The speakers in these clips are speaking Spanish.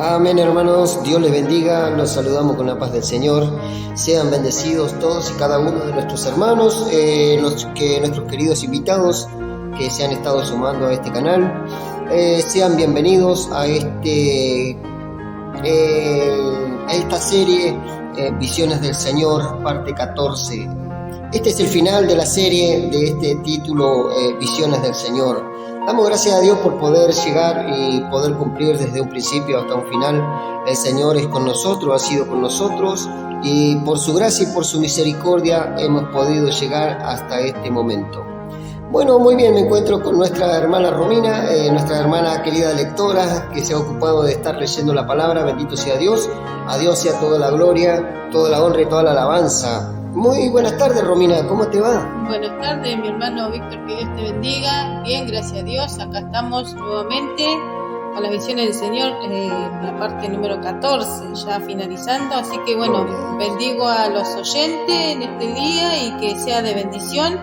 Amén, hermanos, Dios les bendiga, nos saludamos con la paz del Señor. Sean bendecidos todos y cada uno de nuestros hermanos, nuestros queridos invitados que se han estado sumando a este canal. Sean bienvenidos a esta serie Visiones del Señor, parte 14. Este es el final de la serie de este título, Visiones del Señor. Damos gracias a Dios por poder llegar y poder cumplir desde un principio hasta un final. El Señor es con nosotros, ha sido con nosotros, y por su gracia y por su misericordia hemos podido llegar hasta este momento. Bueno, muy bien, me encuentro con nuestra hermana Romina, nuestra hermana querida lectora, que se ha ocupado de estar leyendo la palabra. Bendito sea Dios, a Dios sea toda la gloria, toda la honra y toda la alabanza. Muy buenas tardes, Romina, ¿cómo te va? Buenas tardes, mi hermano Víctor, que Dios te bendiga. Bien, gracias a Dios, acá estamos nuevamente con las visiones del Señor, la parte número 14, ya finalizando. Así que bueno, bendigo a los oyentes en este día y que sea de bendición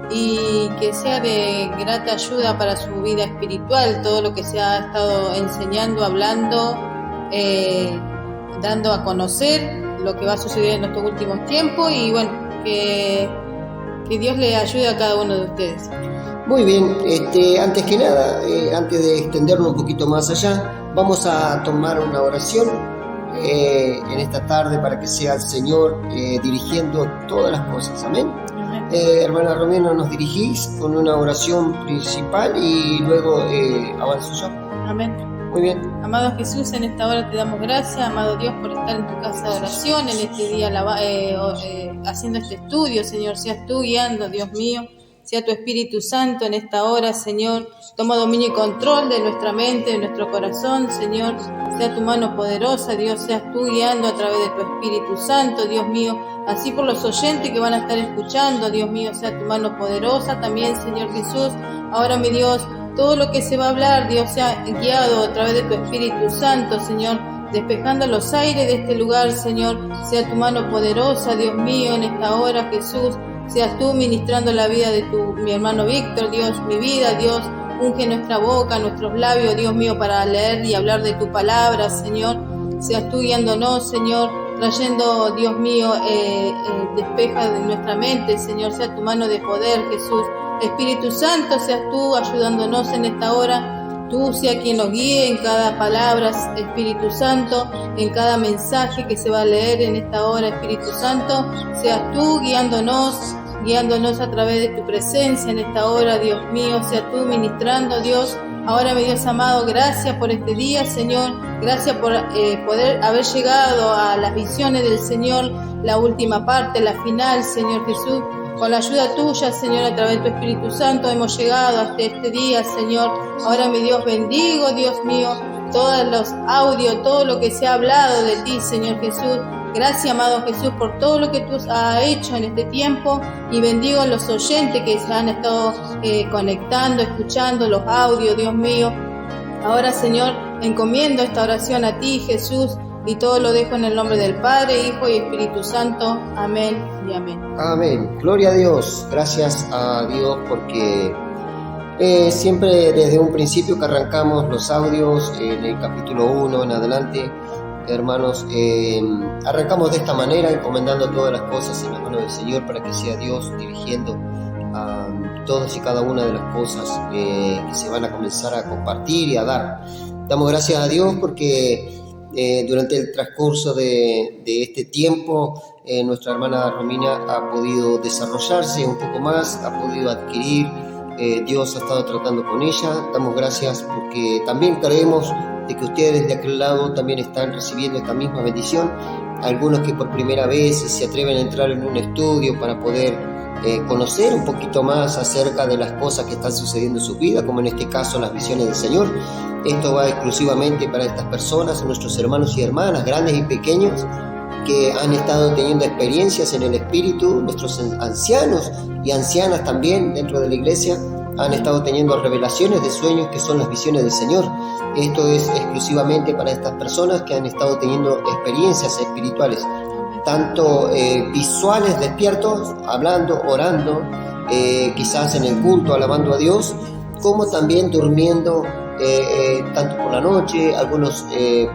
y que sea de grata ayuda para su vida espiritual, todo lo que se ha estado enseñando, hablando, dando a conocer lo que va a suceder en estos últimos tiempos, y bueno, que Dios le ayude a cada uno de ustedes. Muy bien, antes que nada, antes de extendernos un poquito más allá, vamos a tomar una oración en esta tarde para que sea el Señor dirigiendo todas las cosas. Amén. Hermana Romina, nos dirigís con una oración principal y luego avanzo yo. Amén. Muy bien. Amado Jesús, en esta hora te damos gracias, amado Dios, por estar en tu casa de oración, en este día haciendo este estudio, Señor. Seas tú guiando, Dios mío, sea tu Espíritu Santo en esta hora, Señor. Toma dominio y control de nuestra mente, de nuestro corazón, Señor. Sea tu mano poderosa, Dios, seas tú guiando a través de tu Espíritu Santo, Dios mío. Así por los oyentes que van a estar escuchando, Dios mío, sea tu mano poderosa también, Señor Jesús. Ahora, mi Dios, todo lo que se va a hablar, Dios, sea guiado a través de tu Espíritu Santo, Señor, despejando los aires de este lugar, Señor. Sea tu mano poderosa, Dios mío, en esta hora, Jesús. Seas tú ministrando la vida de mi hermano Víctor, Dios, mi vida, Dios. Unge nuestra boca, nuestros labios, Dios mío, para leer y hablar de tu palabra, Señor. Seas tú guiándonos, Señor, trayendo, Dios mío, despeja de nuestra mente, Señor. Sea tu mano de poder, Jesús. Espíritu Santo, seas tú ayudándonos en esta hora. Tú sea quien nos guíe en cada palabra, Espíritu Santo, en cada mensaje que se va a leer en esta hora, Espíritu Santo. Seas tú guiándonos a través de tu presencia en esta hora, Dios mío. Sea tú ministrando, Dios. Ahora, mi Dios amado, gracias por este día, Señor. Gracias por poder haber llegado a las visiones del Señor, la última parte, la final, Señor Jesús. Con la ayuda tuya, Señor, a través de tu Espíritu Santo hemos llegado hasta este día, Señor. Ahora, mi Dios, bendigo, Dios mío, todos los audios, todo lo que se ha hablado de ti, Señor Jesús. Gracias, amado Jesús, por todo lo que tú has hecho en este tiempo, y bendigo a los oyentes que se han estado conectando, escuchando los audios, Dios mío. Ahora, Señor, encomiendo esta oración a ti, Jesús, y todo lo dejo en el nombre del Padre, Hijo y Espíritu Santo. Amén y amén. Amén. Gloria a Dios. Gracias a Dios porque siempre desde un principio que arrancamos los audios, en el capítulo 1 en adelante, hermanos, arrancamos de esta manera, encomendando todas las cosas en la mano del Señor para que sea Dios dirigiendo a todas y cada una de las cosas que se van a comenzar a compartir y a dar. Damos gracias a Dios porque durante el transcurso de este tiempo, nuestra hermana Romina ha podido desarrollarse un poco más, ha podido adquirir, Dios ha estado tratando con ella. Damos gracias porque también creemos de que ustedes de aquel lado también están recibiendo esta misma bendición. Algunos que por primera vez se atreven a entrar en un estudio para poder conocer un poquito más acerca de las cosas que están sucediendo en su vida, como en este caso las visiones del Señor. Esto va exclusivamente para estas personas, nuestros hermanos y hermanas, grandes y pequeños, que han estado teniendo experiencias en el Espíritu. Nuestros ancianos y ancianas también dentro de la iglesia han estado teniendo revelaciones de sueños que son las visiones del Señor. Esto es exclusivamente para estas personas que han estado teniendo experiencias espirituales, tanto visuales, despiertos, hablando, orando, quizás en el culto, alabando a Dios, como también durmiendo tanto por la noche, algunos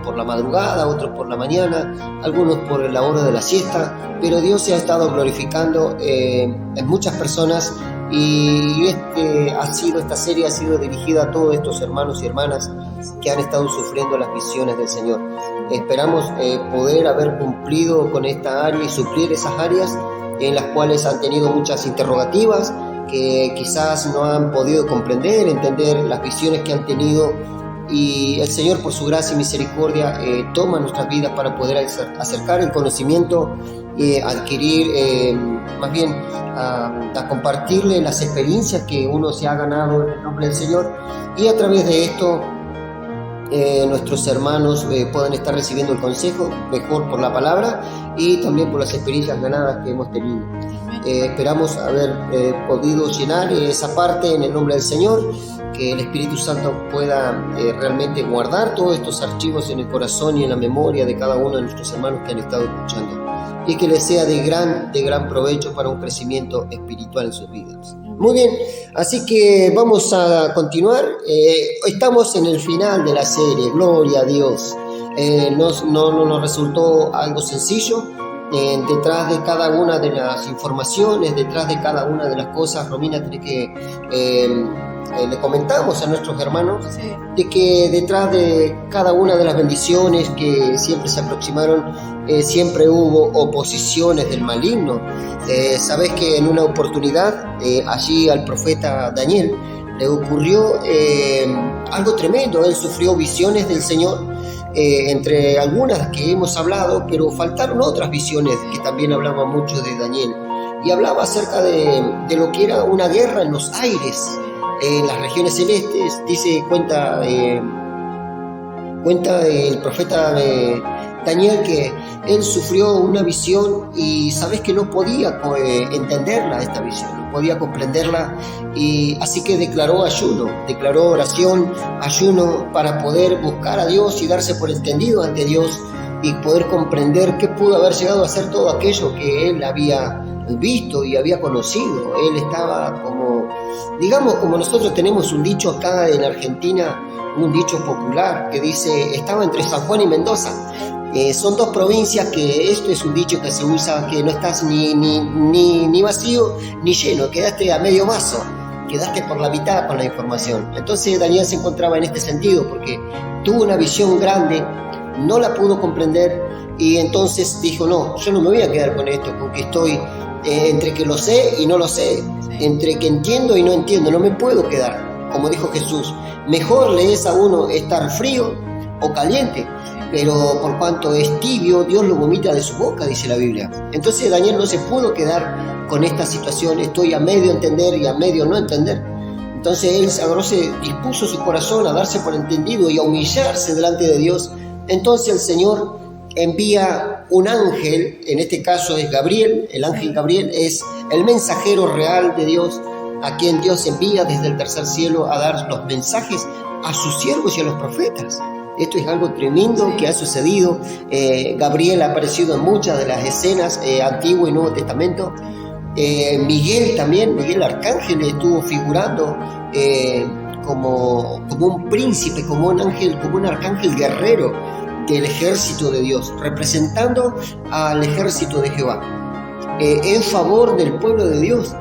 por la madrugada, otros por la mañana, algunos por la hora de la siesta, pero Dios se ha estado glorificando en muchas personas, y esta serie ha sido dirigida a todos estos hermanos y hermanas que han estado sufriendo las visiones del Señor. Esperamos poder haber cumplido con esta área y suplir esas áreas en las cuales han tenido muchas interrogativas, que quizás no han podido comprender, entender las visiones que han tenido, y el Señor, por su gracia y misericordia, toma nuestras vidas para poder acercar el conocimiento, adquirir, más bien a compartirle las experiencias que uno se ha ganado en el nombre del Señor, y a través de esto nuestros hermanos puedan estar recibiendo el consejo mejor por la palabra y también por las experiencias ganadas que hemos tenido. Esperamos haber podido llenar esa parte en el nombre del Señor, que el Espíritu Santo pueda realmente guardar todos estos archivos en el corazón y en la memoria de cada uno de nuestros hermanos que han estado escuchando, y que les sea de gran provecho para un crecimiento espiritual en sus vidas. Muy bien, así que vamos a continuar. Estamos en el final de la serie, gloria a Dios. No nos resultó algo sencillo. Detrás de cada una de las informaciones, detrás de cada una de las cosas, Romina, que le comentamos a nuestros hermanos, sí, de que detrás de cada una de las bendiciones que siempre se aproximaron, siempre hubo oposiciones del maligno. Sabes que en una oportunidad allí al profeta Daniel le ocurrió algo tremendo. Él sufrió visiones del Señor, entre algunas que hemos hablado, pero faltaron otras visiones que también hablaban mucho de Daniel, y hablaba acerca de lo que era una guerra en los aires, en las regiones celestes. Cuenta el profeta Daniel que él sufrió una visión, y sabes que no podía entenderla, esta visión, no podía comprenderla, y así que declaró ayuno, declaró oración, ayuno, para poder buscar a Dios y darse por entendido ante Dios, y poder comprender qué pudo haber llegado a ser todo aquello que él había visto y había conocido. Él estaba como nosotros tenemos un dicho acá en Argentina, un dicho popular que dice, estaba entre San Juan y Mendoza. Son dos provincias que esto es un dicho que se usa, que no estás ni vacío ni lleno, quedaste a medio vaso, quedaste por la mitad con la información. Entonces Daniel se encontraba en este sentido, porque tuvo una visión grande, no la pudo comprender, y entonces dijo, no, yo no me voy a quedar con esto, porque estoy entre que lo sé y no lo sé, entre que entiendo y no entiendo, no me puedo quedar. Como dijo Jesús, mejor le es a uno estar frío o caliente, pero por cuanto es tibio, Dios lo vomita de su boca, dice la Biblia. Entonces Daniel no se pudo quedar con esta situación, estoy a medio entender y a medio no entender. Entonces él dispuso su corazón a darse por entendido y a humillarse delante de Dios. Entonces el Señor envía un ángel, en este caso es Gabriel. El ángel Gabriel es el mensajero real de Dios, a quien Dios envía desde el tercer cielo a dar los mensajes a sus siervos y a los profetas. Esto es algo tremendo que ha sucedido. Gabriel ha aparecido en muchas de las escenas, Antiguo y Nuevo Testamento. Miguel también, Miguel Arcángel, estuvo figurando como un príncipe, como un arcángel guerrero del ejército de Dios, representando al ejército de Jehová, en favor del pueblo de Dios.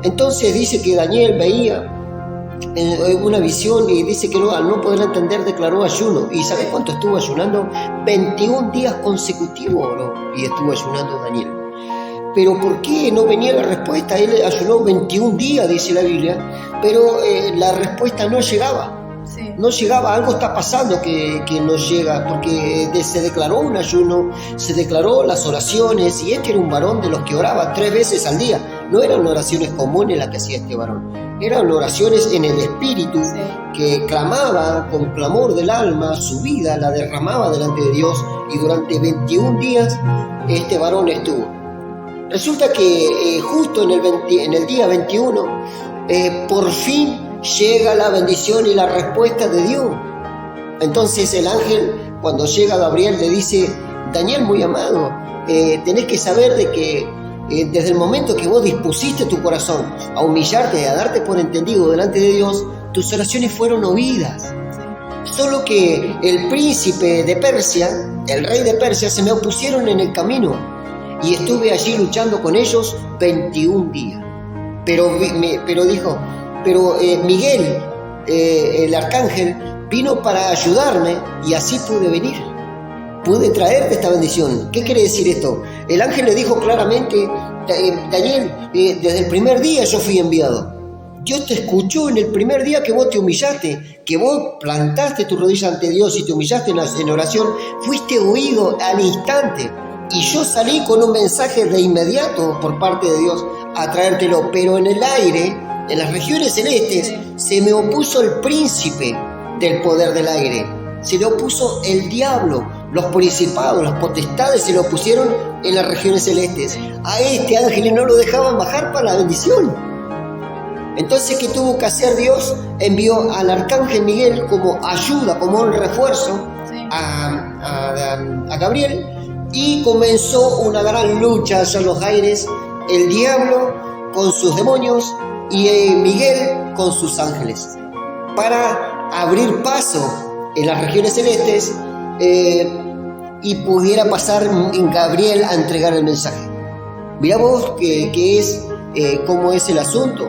Entonces dice que Daniel veía una visión, y dice que al no poder entender declaró ayuno. ¿Y sabes cuánto estuvo ayunando? 21 días consecutivos, y estuvo ayunando Daniel. Pero ¿por qué no venía la respuesta? Él ayunó 21 días, dice la Biblia, pero la respuesta no llegaba. Sí. No llegaba, algo está pasando que no llega, porque se declaró un ayuno, se declaró las oraciones, y este era un varón de los que oraba 3 veces al día. No eran oraciones comunes las que hacía este varón, eran oraciones en el espíritu, sí, que clamaba con clamor del alma, su vida la derramaba delante de Dios, y durante 21 días este varón estuvo. Resulta que justo en el día 21, por fin llega la bendición y la respuesta de Dios. Entonces el ángel, cuando llega a Gabriel, le dice, Daniel, muy amado, tenés que saber de que desde el momento que vos dispusiste tu corazón a humillarte, a darte por entendido delante de Dios, tus oraciones fueron oídas. Solo que el príncipe de Persia, el rey de Persia, se me opusieron en el camino y estuve allí luchando con ellos 21 días. Pero dijo, Miguel, el arcángel, vino para ayudarme y así pude venir. Pude traerte esta bendición. ¿Qué quiere decir esto? El ángel le dijo claramente, Daniel, desde el primer día yo fui enviado. Dios te escuchó en el primer día que vos te humillaste, que vos plantaste tu rodilla ante Dios y te humillaste en oración, fuiste oído al instante. Y yo salí con un mensaje de inmediato por parte de Dios a traértelo, pero en el aire, en las regiones celestes, se me opuso el príncipe del poder del aire, se le opuso el diablo, los principados, las potestades se le opusieron en las regiones celestes. A este ángel no lo dejaban bajar para la bendición. Entonces, ¿qué tuvo que hacer Dios? Envió al arcángel Miguel como ayuda, como un refuerzo a Gabriel, y comenzó una gran lucha allá en los aires, el diablo con sus demonios y Miguel con sus ángeles, para abrir paso en las regiones celestes y pudiera pasar en Gabriel a entregar el mensaje. Mirá vos que es cómo es el asunto.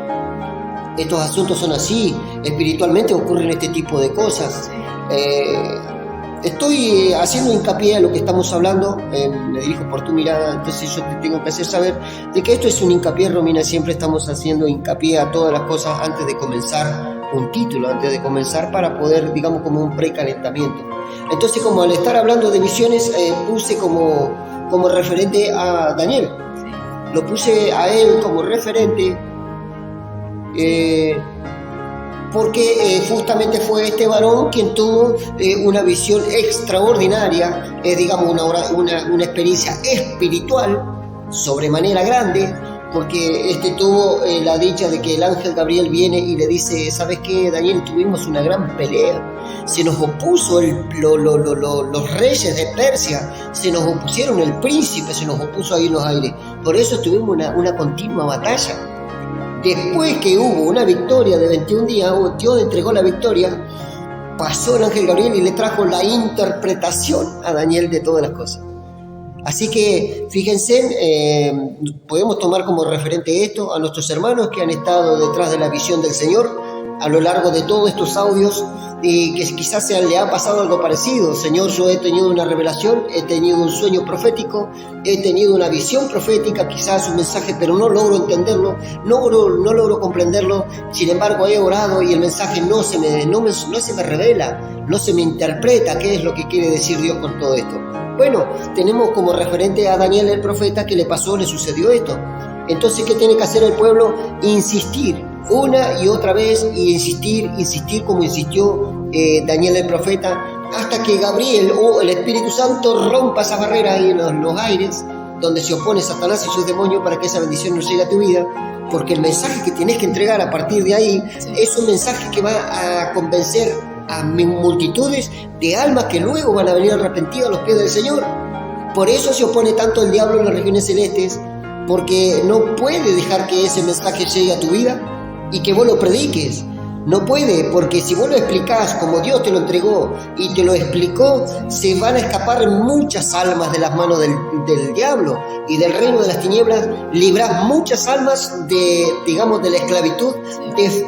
Estos asuntos son así, espiritualmente ocurren este tipo de cosas. Estoy haciendo hincapié a lo que estamos hablando, me dirijo por tu mirada, entonces yo te tengo que hacer saber de que esto es un hincapié, Romina, siempre estamos haciendo hincapié a todas las cosas antes de comenzar un título, antes de comenzar, para poder, digamos, como un precalentamiento. Entonces, como al estar hablando de visiones, puse como referente a Daniel, lo puse a él como referente, porque justamente fue este varón quien tuvo una visión extraordinaria, digamos una experiencia espiritual sobremanera grande, porque tuvo la dicha de que el ángel Gabriel viene y le dice, ¿sabes qué, Daniel? Tuvimos una gran pelea, se nos opuso los reyes de Persia, se nos opusieron el príncipe, se nos opuso ahí en los aires, por eso tuvimos una continua batalla. Después que hubo una victoria de 21 días, Dios entregó la victoria, pasó el ángel Gabriel y le trajo la interpretación a Daniel de todas las cosas. Así que fíjense, podemos tomar como referente esto a nuestros hermanos que han estado detrás de la visión del Señor a lo largo de todos estos audios, y que quizás le ha pasado algo parecido. Señor, yo he tenido una revelación, he tenido un sueño profético, he tenido una visión profética, quizás un mensaje, pero no logro entenderlo, no logro comprenderlo. Sin embargo, he orado y el mensaje no se me revela, no se me interpreta qué es lo que quiere decir Dios con todo esto. Bueno, tenemos como referente a Daniel el profeta, que le sucedió esto. Entonces, ¿qué tiene que hacer el pueblo? Insistir una y otra vez, y insistir como insistió Daniel el profeta, hasta que Gabriel o el Espíritu Santo rompa esa barrera ahí en los aires, donde se opone Satanás y sus demonios, para que esa bendición no llegue a tu vida, porque el mensaje que tienes que entregar a partir de ahí es un mensaje que va a convencer a multitudes de almas que luego van a venir arrepentidas a los pies del Señor. Por eso se opone tanto el diablo en las regiones celestes, porque no puede dejar que ese mensaje llegue a tu vida y que vos lo prediques. No puede, porque si vos lo explicás como Dios te lo entregó y te lo explicó, se van a escapar muchas almas de las manos del diablo y del reino de las tinieblas. Librás muchas almas de la esclavitud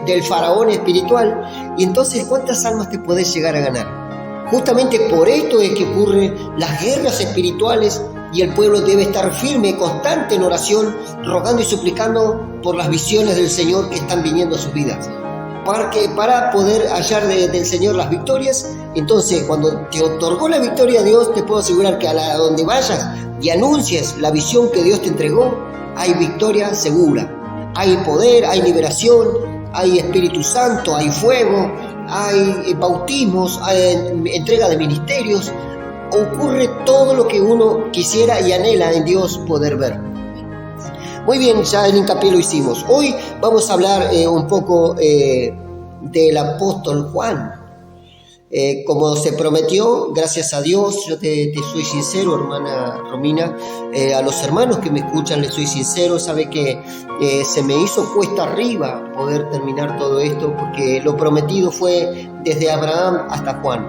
del faraón espiritual. Y entonces, ¿cuántas almas te podés llegar a ganar? Justamente por esto es que ocurren las guerras espirituales, y el pueblo debe estar firme, constante en oración, rogando y suplicando por las visiones del Señor que están viniendo a sus vidas, para poder hallar del Señor las victorias. Entonces, cuando te otorgó la victoria Dios, te puedo asegurar que a donde vayas y anuncies la visión que Dios te entregó, hay victoria segura, hay poder, hay liberación, hay Espíritu Santo, hay fuego, hay bautismos, hay entrega de ministerios. Ocurre todo lo que uno quisiera y anhela en Dios poder ver. Muy bien, ya el hincapié lo hicimos. Hoy vamos a hablar un poco del apóstol Juan. Como se prometió, gracias a Dios, yo te soy sincero, hermana Romina, a los hermanos que me escuchan les soy sincero, sabe que se me hizo cuesta arriba poder terminar todo esto, porque lo prometido fue desde Abraham hasta Juan.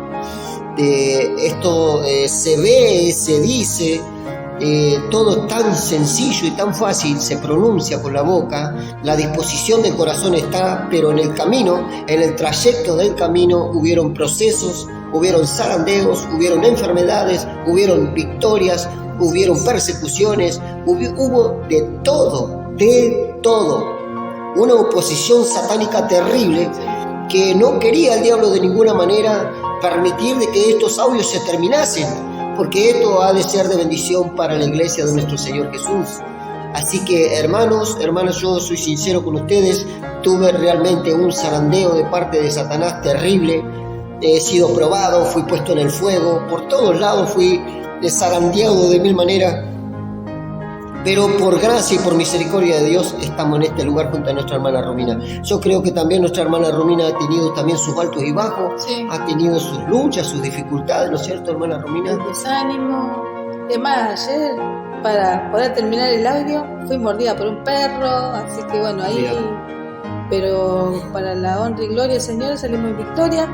Esto se ve, se dice, todo tan sencillo y tan fácil, se pronuncia con la boca, la disposición del corazón está, pero en el camino, en el trayecto del camino, hubieron procesos, hubieron zarandeos, hubieron enfermedades, hubieron victorias, hubieron persecuciones, hubo de todo, una oposición satánica terrible que no quería el diablo de ninguna manera permitir de que estos audios se terminasen, porque esto ha de ser de bendición para la iglesia de nuestro Señor Jesús. Así que hermanos, hermanas, yo soy sincero con ustedes, tuve realmente un zarandeo de parte de Satanás terrible, he sido probado, fui puesto en el fuego, por todos lados fui zarandeado de mil maneras, pero por gracia y por misericordia de Dios estamos en este lugar junto a nuestra hermana Romina. Yo creo que también nuestra hermana Romina ha tenido también sus altos y bajos, sí. Ha tenido sus luchas, sus dificultades, ¿no es cierto, hermana Romina? El desánimo. Además, ayer, para poder terminar el audio, fui mordida por un perro, así que bueno, ahí... Mira. Pero para la honra y gloria del Señor salimos en victoria.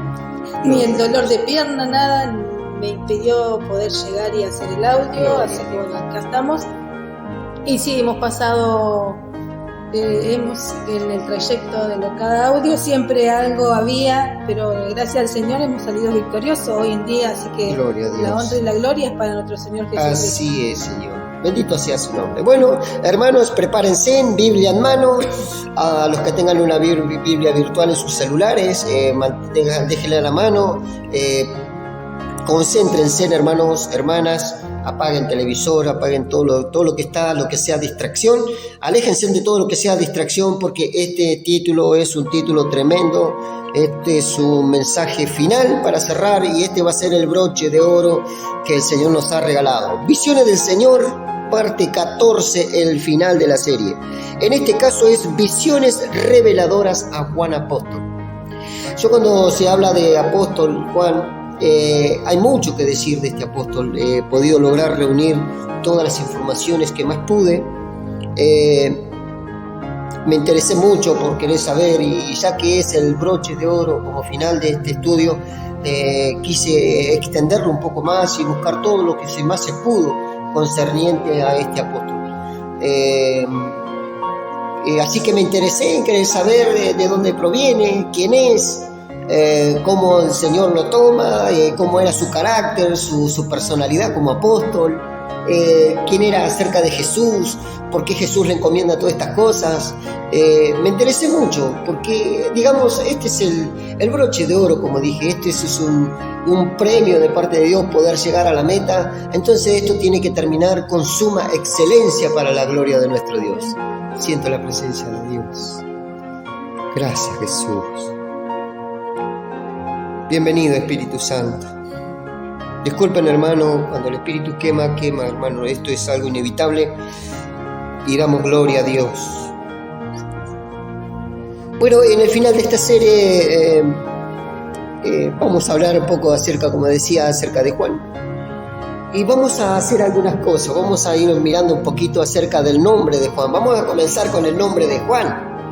Ni el dolor de pierna, nada, me impidió poder llegar y hacer el audio, así que bueno, acá estamos. Y sí, hemos pasado, en el trayecto de cada audio siempre algo había, pero gracias al Señor hemos salido victoriosos hoy en día, así que la honra y la gloria es para nuestro Señor Jesucristo. Así es, Señor. Bendito sea su nombre. Bueno, hermanos, prepárense en Biblia en mano. A los que tengan una Biblia virtual en sus celulares, déjenla a la mano. Concéntrense, hermanos, hermanas. Apaguen televisor, apaguen todo lo que está, lo que sea distracción. Aléjense de todo lo que sea distracción, porque este título es un título tremendo. Este es un mensaje final para cerrar, y este va a ser el broche de oro que el Señor nos ha regalado. Visiones del Señor, parte 14, el final de la serie. En este caso es visiones reveladoras a Juan Apóstol. Yo, cuando se habla de apóstol Juan, hay mucho que decir de este apóstol. He podido lograr reunir todas las informaciones que más pude. Me interesé mucho por querer saber, y ya que es el broche de oro como final de este estudio, quise extenderlo un poco más y buscar todo lo que más se pudo concerniente a este apóstol. Así que me interesé en querer saber de dónde proviene, quién es, cómo el Señor lo toma, cómo era su carácter, su personalidad como apóstol, quién era acerca de Jesús, por qué Jesús le encomienda todas estas cosas. Me interesé mucho porque, digamos, este es el broche de oro, como dije. Este es un premio de parte de Dios, poder llegar a la meta. Entonces esto tiene que terminar con suma excelencia para la gloria de nuestro Dios. Siento la presencia de Dios. Gracias, Jesús. Bienvenido, Espíritu Santo. Disculpen, hermano, cuando el Espíritu quema, hermano. Esto es algo inevitable y damos gloria a Dios. Bueno, en el final de esta serie vamos a hablar un poco acerca, como decía, acerca de Juan. Y vamos a hacer algunas cosas. Vamos a ir mirando un poquito acerca del nombre de Juan. Vamos a comenzar con el nombre de Juan.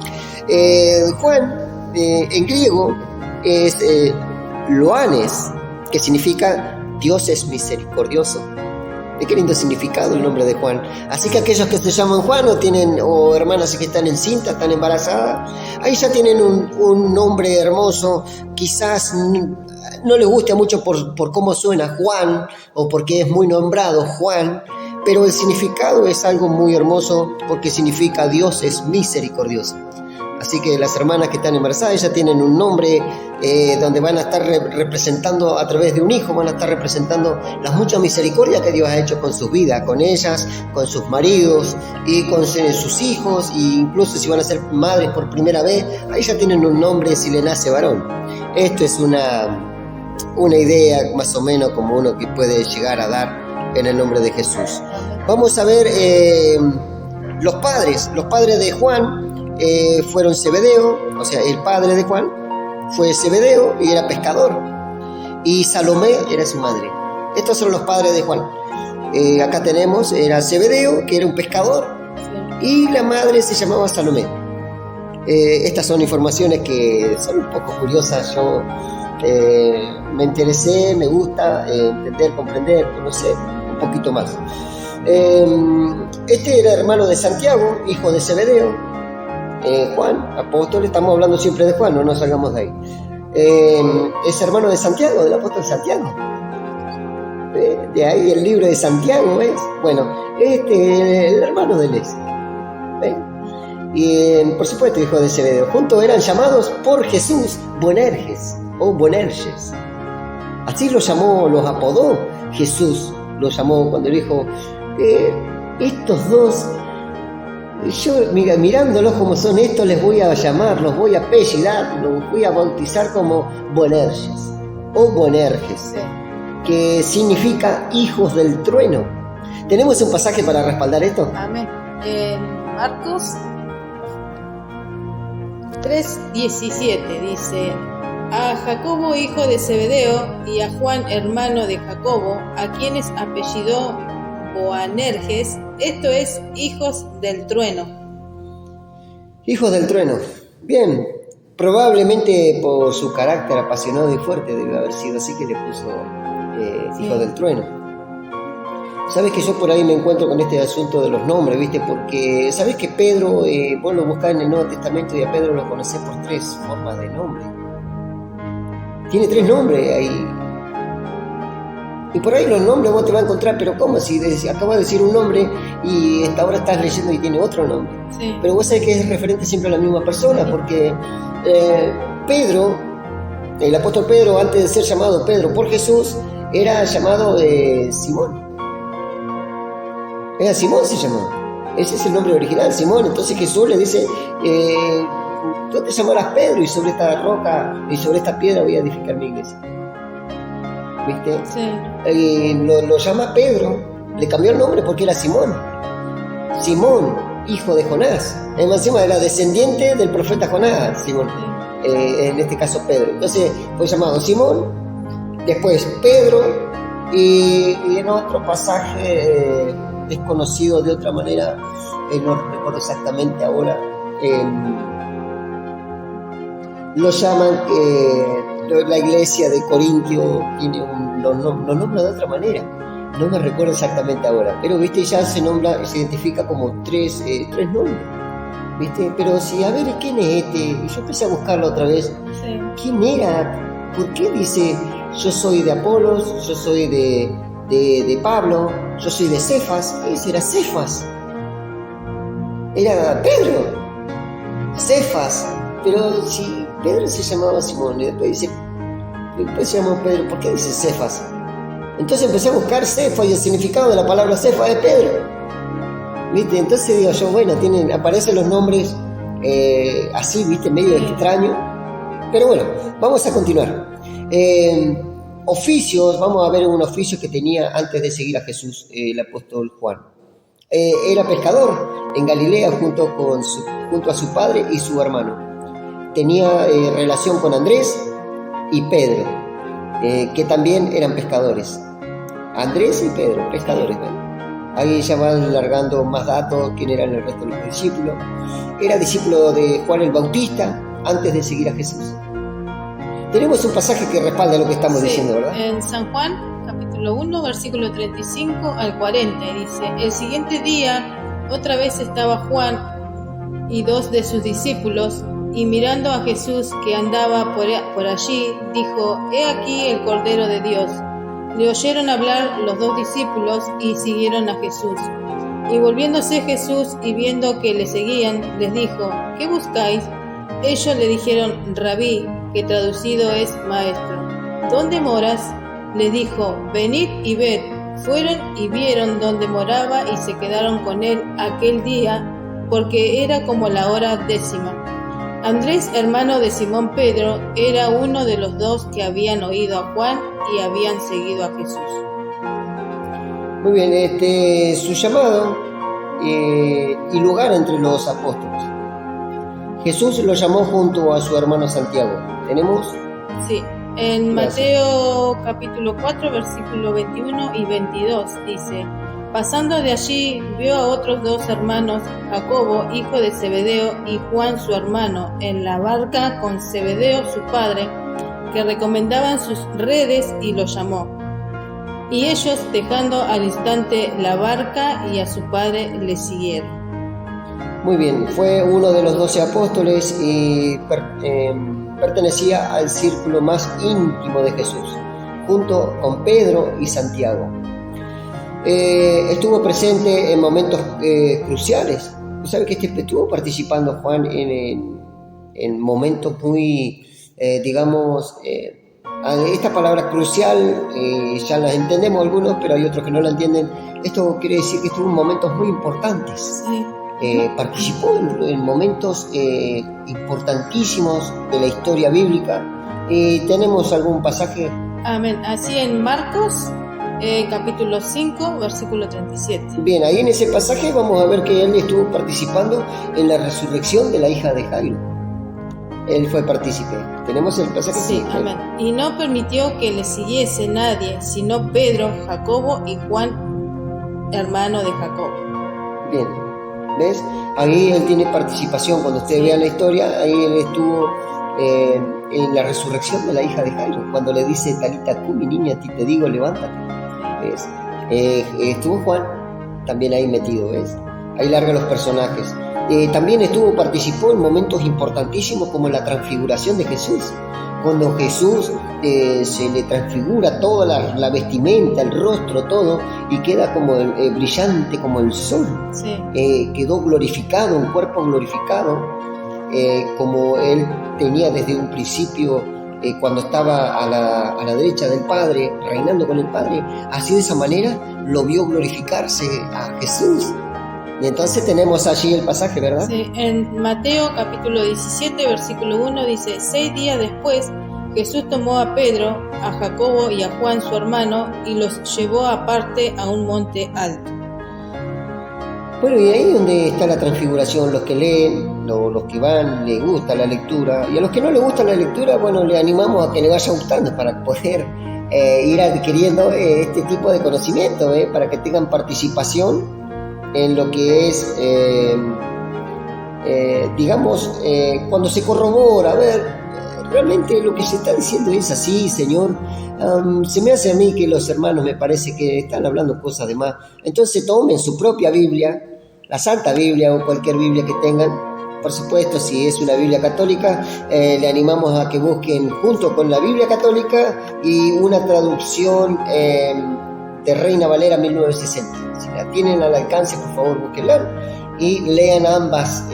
Juan, en griego, es Loanes, que significa Dios es misericordioso. Qué lindo significado el nombre de Juan. Así que aquellos que se llaman Juan o hermanas que están encintas, están embarazadas, ahí ya tienen un nombre hermoso. Quizás no les guste mucho por cómo suena Juan o porque es muy nombrado Juan, pero el significado es algo muy hermoso, porque significa Dios es misericordioso. Así que las hermanas que están embarazadas ya tienen un nombre donde van a estar representando a través de un hijo, van a estar representando las muchas misericordias que Dios ha hecho con sus vidas, con ellas, con sus maridos y con sus hijos, e incluso si van a ser madres por primera vez, ahí ya tienen un nombre si le nace varón. Esto es una idea más o menos como uno que puede llegar a dar en el nombre de Jesús. Vamos a ver los padres de Juan. Fueron Zebedeo, o sea, el padre de Juan fue Zebedeo y era pescador. y Salomé era su madre. Estos son los padres de Juan. Acá tenemos, era Zebedeo, que era un pescador, y la madre se llamaba Salomé. Estas son informaciones que son un poco curiosas. Yo me interesé, me gusta entender, comprender, conocer un poquito más. Este era hermano de Santiago, hijo de Zebedeo. Juan, apóstol, estamos hablando siempre de Juan, no nos salgamos de ahí. Es hermano de Santiago, del apóstol Santiago. De ahí el libro de Santiago, ¿ves? Bueno, el hermano de él es. Y por supuesto, hijo de Zebedeo. Juntos eran llamados por Jesús Boanerges o Boanerges. Así los apodó Jesús. Los llamó cuando le dijo, estos dos, yo mirándolos como son estos, les voy a llamar, los voy a apellidar, los voy a bautizar como Boanerges o Boanerges, que significa hijos del trueno. ¿Tenemos un pasaje para respaldar esto? Amén. Marcos 3:17 dice: a Jacobo hijo de Zebedeo y a Juan hermano de Jacobo, a quienes apellidó Boanerges, esto es, hijos del trueno. Hijos del trueno. Bien, probablemente por su carácter apasionado y fuerte debe haber sido así que le puso hijo del trueno. Sabes que yo por ahí me encuentro con este asunto de los nombres, ¿viste? Porque sabes que Pedro, vos lo buscás en el Nuevo Testamento y a Pedro lo conocés por 3 formas de nombre. Tiene 3 nombres ahí. Y por ahí los nombres vos te vas a encontrar, pero ¿cómo? Si acabas de decir un nombre y ahora estás leyendo y tiene otro nombre. Sí. Pero vos sabés que es referente siempre a la misma persona, sí. Porque Pedro, el apóstol Pedro, antes de ser llamado Pedro por Jesús, era llamado Simón. Era Simón, se llamó. Ese es el nombre original, Simón. Entonces Jesús le dice, tú te llamarás Pedro y sobre esta roca y sobre esta piedra voy a edificar mi iglesia. ¿Viste? Sí. Lo llama Pedro, le cambió el nombre porque era Simón. Simón, hijo de Jonás. Encima era descendiente del profeta Jonás, Simón. En este caso Pedro. Entonces fue llamado Simón, después Pedro, y en otro pasaje desconocido de otra manera, no recuerdo exactamente ahora, lo llaman, la iglesia de Corintio tiene lo nombra de otra manera, no me recuerdo exactamente ahora, pero viste, ya se identifica como tres nombres, viste, pero si a ver quién es este, y yo empecé a buscarlo otra vez, sí. ¿Quién era? ¿Por qué dice yo soy de Apolos, yo soy de Pablo, yo soy de Cefas? Ese era Cefas, era Pedro, Cefas, pero si Pedro se llamaba Simón y después se llamó Pedro, ¿por qué dice Cefas? Entonces empecé a buscar Cefas y el significado de la palabra Cefas es Pedro, ¿viste? Entonces digo yo, bueno, aparecen los nombres así, ¿viste? Medio extraño, pero bueno, vamos a continuar. Oficios, vamos a ver un oficio que tenía antes de seguir a Jesús el apóstol Juan. Era pescador en Galilea junto a su padre y su hermano. Tenía relación con Andrés y Pedro, que también eran pescadores. Andrés y Pedro, pescadores. Ahí ya van largando más datos, quién eran el resto de los discípulos. Era discípulo de Juan el Bautista antes de seguir a Jesús. Tenemos un pasaje que respalda lo que estamos diciendo, ¿verdad? En San Juan, capítulo 1, versículo 35 al 40, dice: el siguiente día, otra vez estaba Juan y 2 de sus discípulos, y mirando a Jesús que andaba por allí, dijo: he aquí el Cordero de Dios. Le oyeron hablar los 2 discípulos y siguieron a Jesús. Y volviéndose Jesús y viendo que le seguían, les dijo: ¿qué buscáis? Ellos le dijeron: Rabí, que traducido es maestro, ¿dónde moras? Les dijo: venid y ved. Fueron y vieron dónde moraba y se quedaron con él aquel día, porque era como la hora 10:00. Andrés, hermano de Simón Pedro, era uno de los 2 que habían oído a Juan y habían seguido a Jesús. Muy bien, su llamado y lugar entre los apóstoles. Jesús lo llamó junto a su hermano Santiago. ¿Tenemos? Sí. En Gracias. Mateo capítulo 4, versículo 21 y 22 dice: pasando de allí vio a otros dos hermanos, Jacobo, hijo de Zebedeo, y Juan su hermano, en la barca con Zebedeo su padre, que recomendaban sus redes, y los llamó. Y ellos, dejando al instante la barca y a su padre, le siguieron. Muy bien, fue uno de los 12 apóstoles y pertenecía al círculo más íntimo de Jesús, junto con Pedro y Santiago. Estuvo presente en momentos cruciales. ¿Sabe que estuvo participando Juan en momentos muy, esta palabra crucial, ya la entendemos algunos, pero hay otros que no la entienden. Esto quiere decir que estuvo en momentos muy importantes. Sí. Participó en momentos importantísimos de la historia bíblica. ¿Tenemos algún pasaje? Amén. Así en Marcos capítulo 5, versículo 37. Bien, ahí en ese pasaje vamos a ver que él estuvo participando en la resurrección de la hija de Jairo. Él fue partícipe. ¿Tenemos el pasaje? Sí, amén. Y no permitió que le siguiese nadie, sino Pedro, Jacobo y Juan, hermano de Jacobo. Bien, ¿ves? Ahí él tiene participación. Cuando ustedes vean la historia, ahí él estuvo en la resurrección de la hija de Jairo, cuando le dice: Talita cumi, niña, a ti te digo, levántate. ¿Ves? Estuvo Juan también ahí metido, ¿ves? Ahí larga los personajes. También participó en momentos importantísimos como la transfiguración de Jesús. Cuando Jesús se le transfigura toda la vestimenta, el rostro, todo, y queda como brillante como el sol. Sí. Quedó glorificado, un cuerpo glorificado, como él tenía desde un principio, cuando estaba a la derecha del Padre, reinando con el Padre. Así, de esa manera lo vio glorificarse a Jesús. Y entonces tenemos allí el pasaje, ¿verdad? Sí, en Mateo capítulo 17, versículo 1 dice: 6 días después, Jesús tomó a Pedro, a Jacobo y a Juan su hermano, y los llevó aparte a un monte alto. Bueno, y ahí es donde está la transfiguración. Los que leen, los que van, les gusta la lectura, y a los que no les gusta la lectura, bueno, le animamos a que le vaya gustando para poder ir adquiriendo este tipo de conocimiento, para que tengan participación en lo que es, cuando se corrobora, a ver, realmente lo que se está diciendo es así, Señor. Se me hace a mí que los hermanos me parece que están hablando cosas de más. Entonces tomen su propia Biblia, la Santa Biblia o cualquier Biblia que tengan. Por supuesto, si es una Biblia católica, le animamos a que busquen junto con la Biblia católica y una traducción de Reina Valera 1960. Si la tienen al alcance, por favor, búsquenla y lean ambas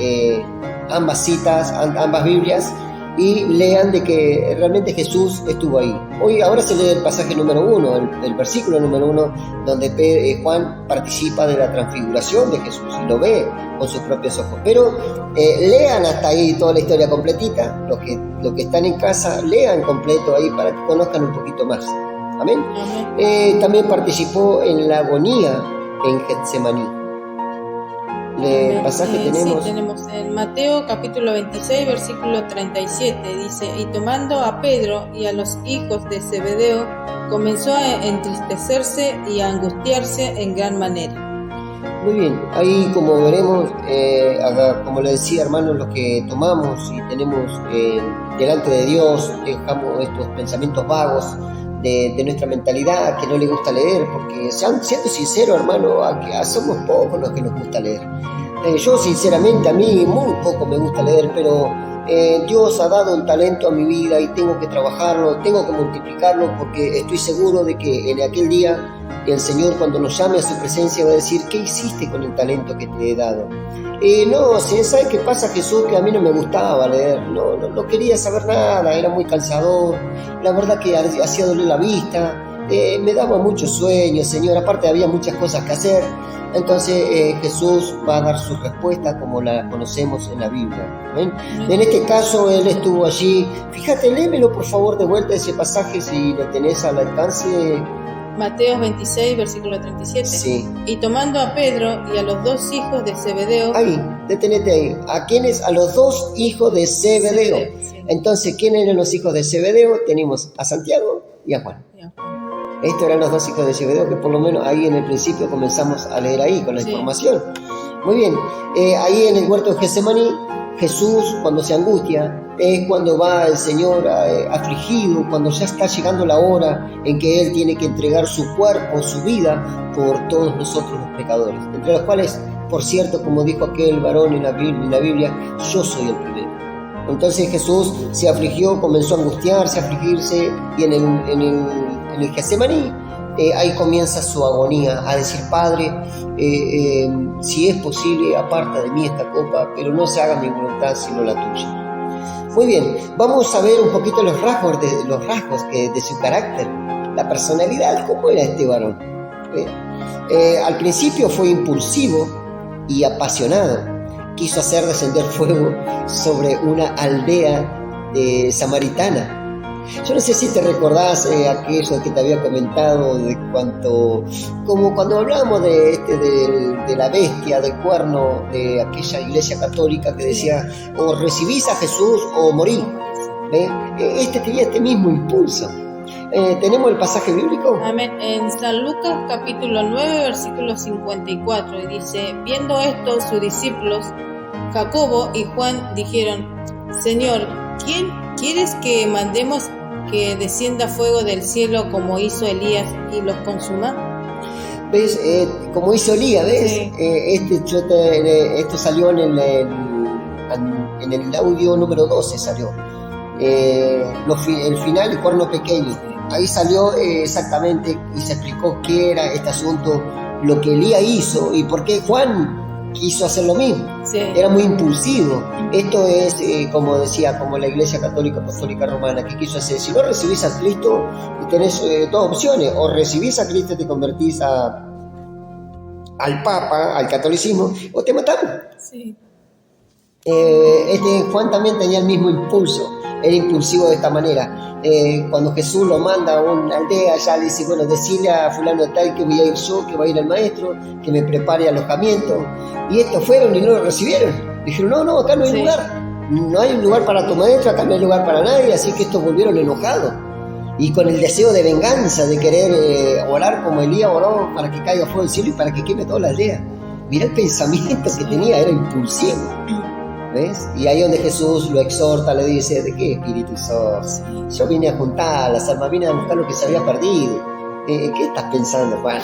citas, ambas Biblias, y lean de que realmente Jesús estuvo ahí. Ahora se lee el pasaje número 1, el versículo número 1, donde Juan participa de la transfiguración de Jesús y lo ve con sus propios ojos. Pero lean hasta ahí toda la historia completita. Los que están en casa, lean completo ahí para que conozcan un poquito más. Amén. Amén. También participó en la agonía en Getsemaní. El pasaje tenemos. Sí, tenemos en Mateo capítulo 26, versículo 37. Dice: y tomando a Pedro y a los hijos de Zebedeo, comenzó a entristecerse y a angustiarse en gran manera. Muy bien, ahí como veremos, como le decía, hermanos, lo que tomamos y tenemos delante de Dios, dejamos estos pensamientos vagos de nuestra mentalidad, que no le gusta leer, porque siendo sincero, hermano, somos pocos los que nos gusta leer. Yo sinceramente, a mí muy poco me gusta leer, pero Dios ha dado un talento a mi vida y tengo que trabajarlo, tengo que multiplicarlo, porque estoy seguro de que en aquel día el Señor, cuando nos llame a su presencia, va a decir: ¿qué hiciste con el talento que te he dado? No, ¿sabes qué pasa, Jesús? Que a mí no me gustaba leer, no quería saber nada, era muy cansador, la verdad que hacía doler la vista, me daba mucho sueño, Señor, aparte había muchas cosas que hacer. Entonces Jesús va a dar su respuesta como la conocemos en la Biblia. ¿Ven? En este caso él estuvo allí. Fíjate, léemelo por favor de vuelta ese pasaje si lo tenés al alcance, Mateo 26, versículo 37. Sí. Y tomando a Pedro y a los 2 hijos de Zebedeo. Ahí, detenete ahí. ¿A quiénes? A los 2 hijos de Zebedeo. Sí. Entonces, ¿quiénes eran los hijos de Zebedeo? Tenemos a Santiago y a Juan. Estos eran los 2 hijos de Zebedeo, que por lo menos ahí en el principio comenzamos a leer ahí con la información. Muy bien. Ahí en el huerto de Getsemaní, Jesús, cuando se angustia, es cuando va el Señor afligido, cuando ya está llegando la hora en que Él tiene que entregar su cuerpo, su vida, por todos nosotros los pecadores, entre los cuales, por cierto, como dijo aquel varón en la Biblia, yo soy el primero. Entonces Jesús se afligió, comenzó a angustiarse, a afligirse, y en el Getsemaní, ahí comienza su agonía, a decir: Padre, si es posible, aparta de mí esta copa, pero no se haga mi voluntad sino la tuya. Muy bien, vamos a ver un poquito los rasgos de su carácter, la personalidad. ¿Cómo era este varón? Al principio fue impulsivo y apasionado. Quiso hacer descender fuego sobre una aldea samaritana. Yo no sé si te recordás aquello que te había comentado de como cuando hablábamos de la bestia, del cuerno de aquella iglesia católica que decía: o recibís a Jesús o morí. Este tenía este mismo impulso. ¿Tenemos el pasaje bíblico? Amén. En San Lucas capítulo 9, versículo 54, y dice: viendo esto, sus discípulos Jacobo y Juan dijeron: Señor, ¿quién quieres que mandemos que descienda fuego del cielo como hizo Elías y los consuma? ¿Ves? Como hizo Elías, ¿ves? Sí. Esto salió en el audio número 12, salió. El final, el cuerno pequeño. Ahí salió exactamente y se explicó qué era este asunto, lo que Elías hizo y por qué Juan quiso hacer lo mismo. Sí. Era muy impulsivo. Esto es, como decía, como la Iglesia Católica Apostólica Romana, que quiso hacer: si no recibís a Cristo, tenés 2 opciones: o recibís a Cristo y te convertís al Papa, al catolicismo, o te matamos. Sí. Juan también tenía el mismo impulso, era impulsivo de esta manera. Cuando Jesús lo manda a una aldea, ya le dice: bueno, decirle a fulano de tal que voy a ir yo, que va a ir al maestro, que me prepare alojamiento. Y estos fueron y no lo recibieron. Dijeron: no, acá no hay lugar. No hay un lugar para tu maestro, acá no hay lugar para nadie. Así que estos volvieron enojados y con el deseo de venganza, de querer orar como Elías oró para que caiga fuego del cielo y para que queme toda la aldea. Mirá el pensamiento que tenía, era impulsivo. ¿Ves? Y ahí donde Jesús lo exhorta, le dice: ¿de qué espíritu sos? Yo vine a juntar las almas, vine a buscar lo que se había perdido. ¿Qué estás pensando, Juan?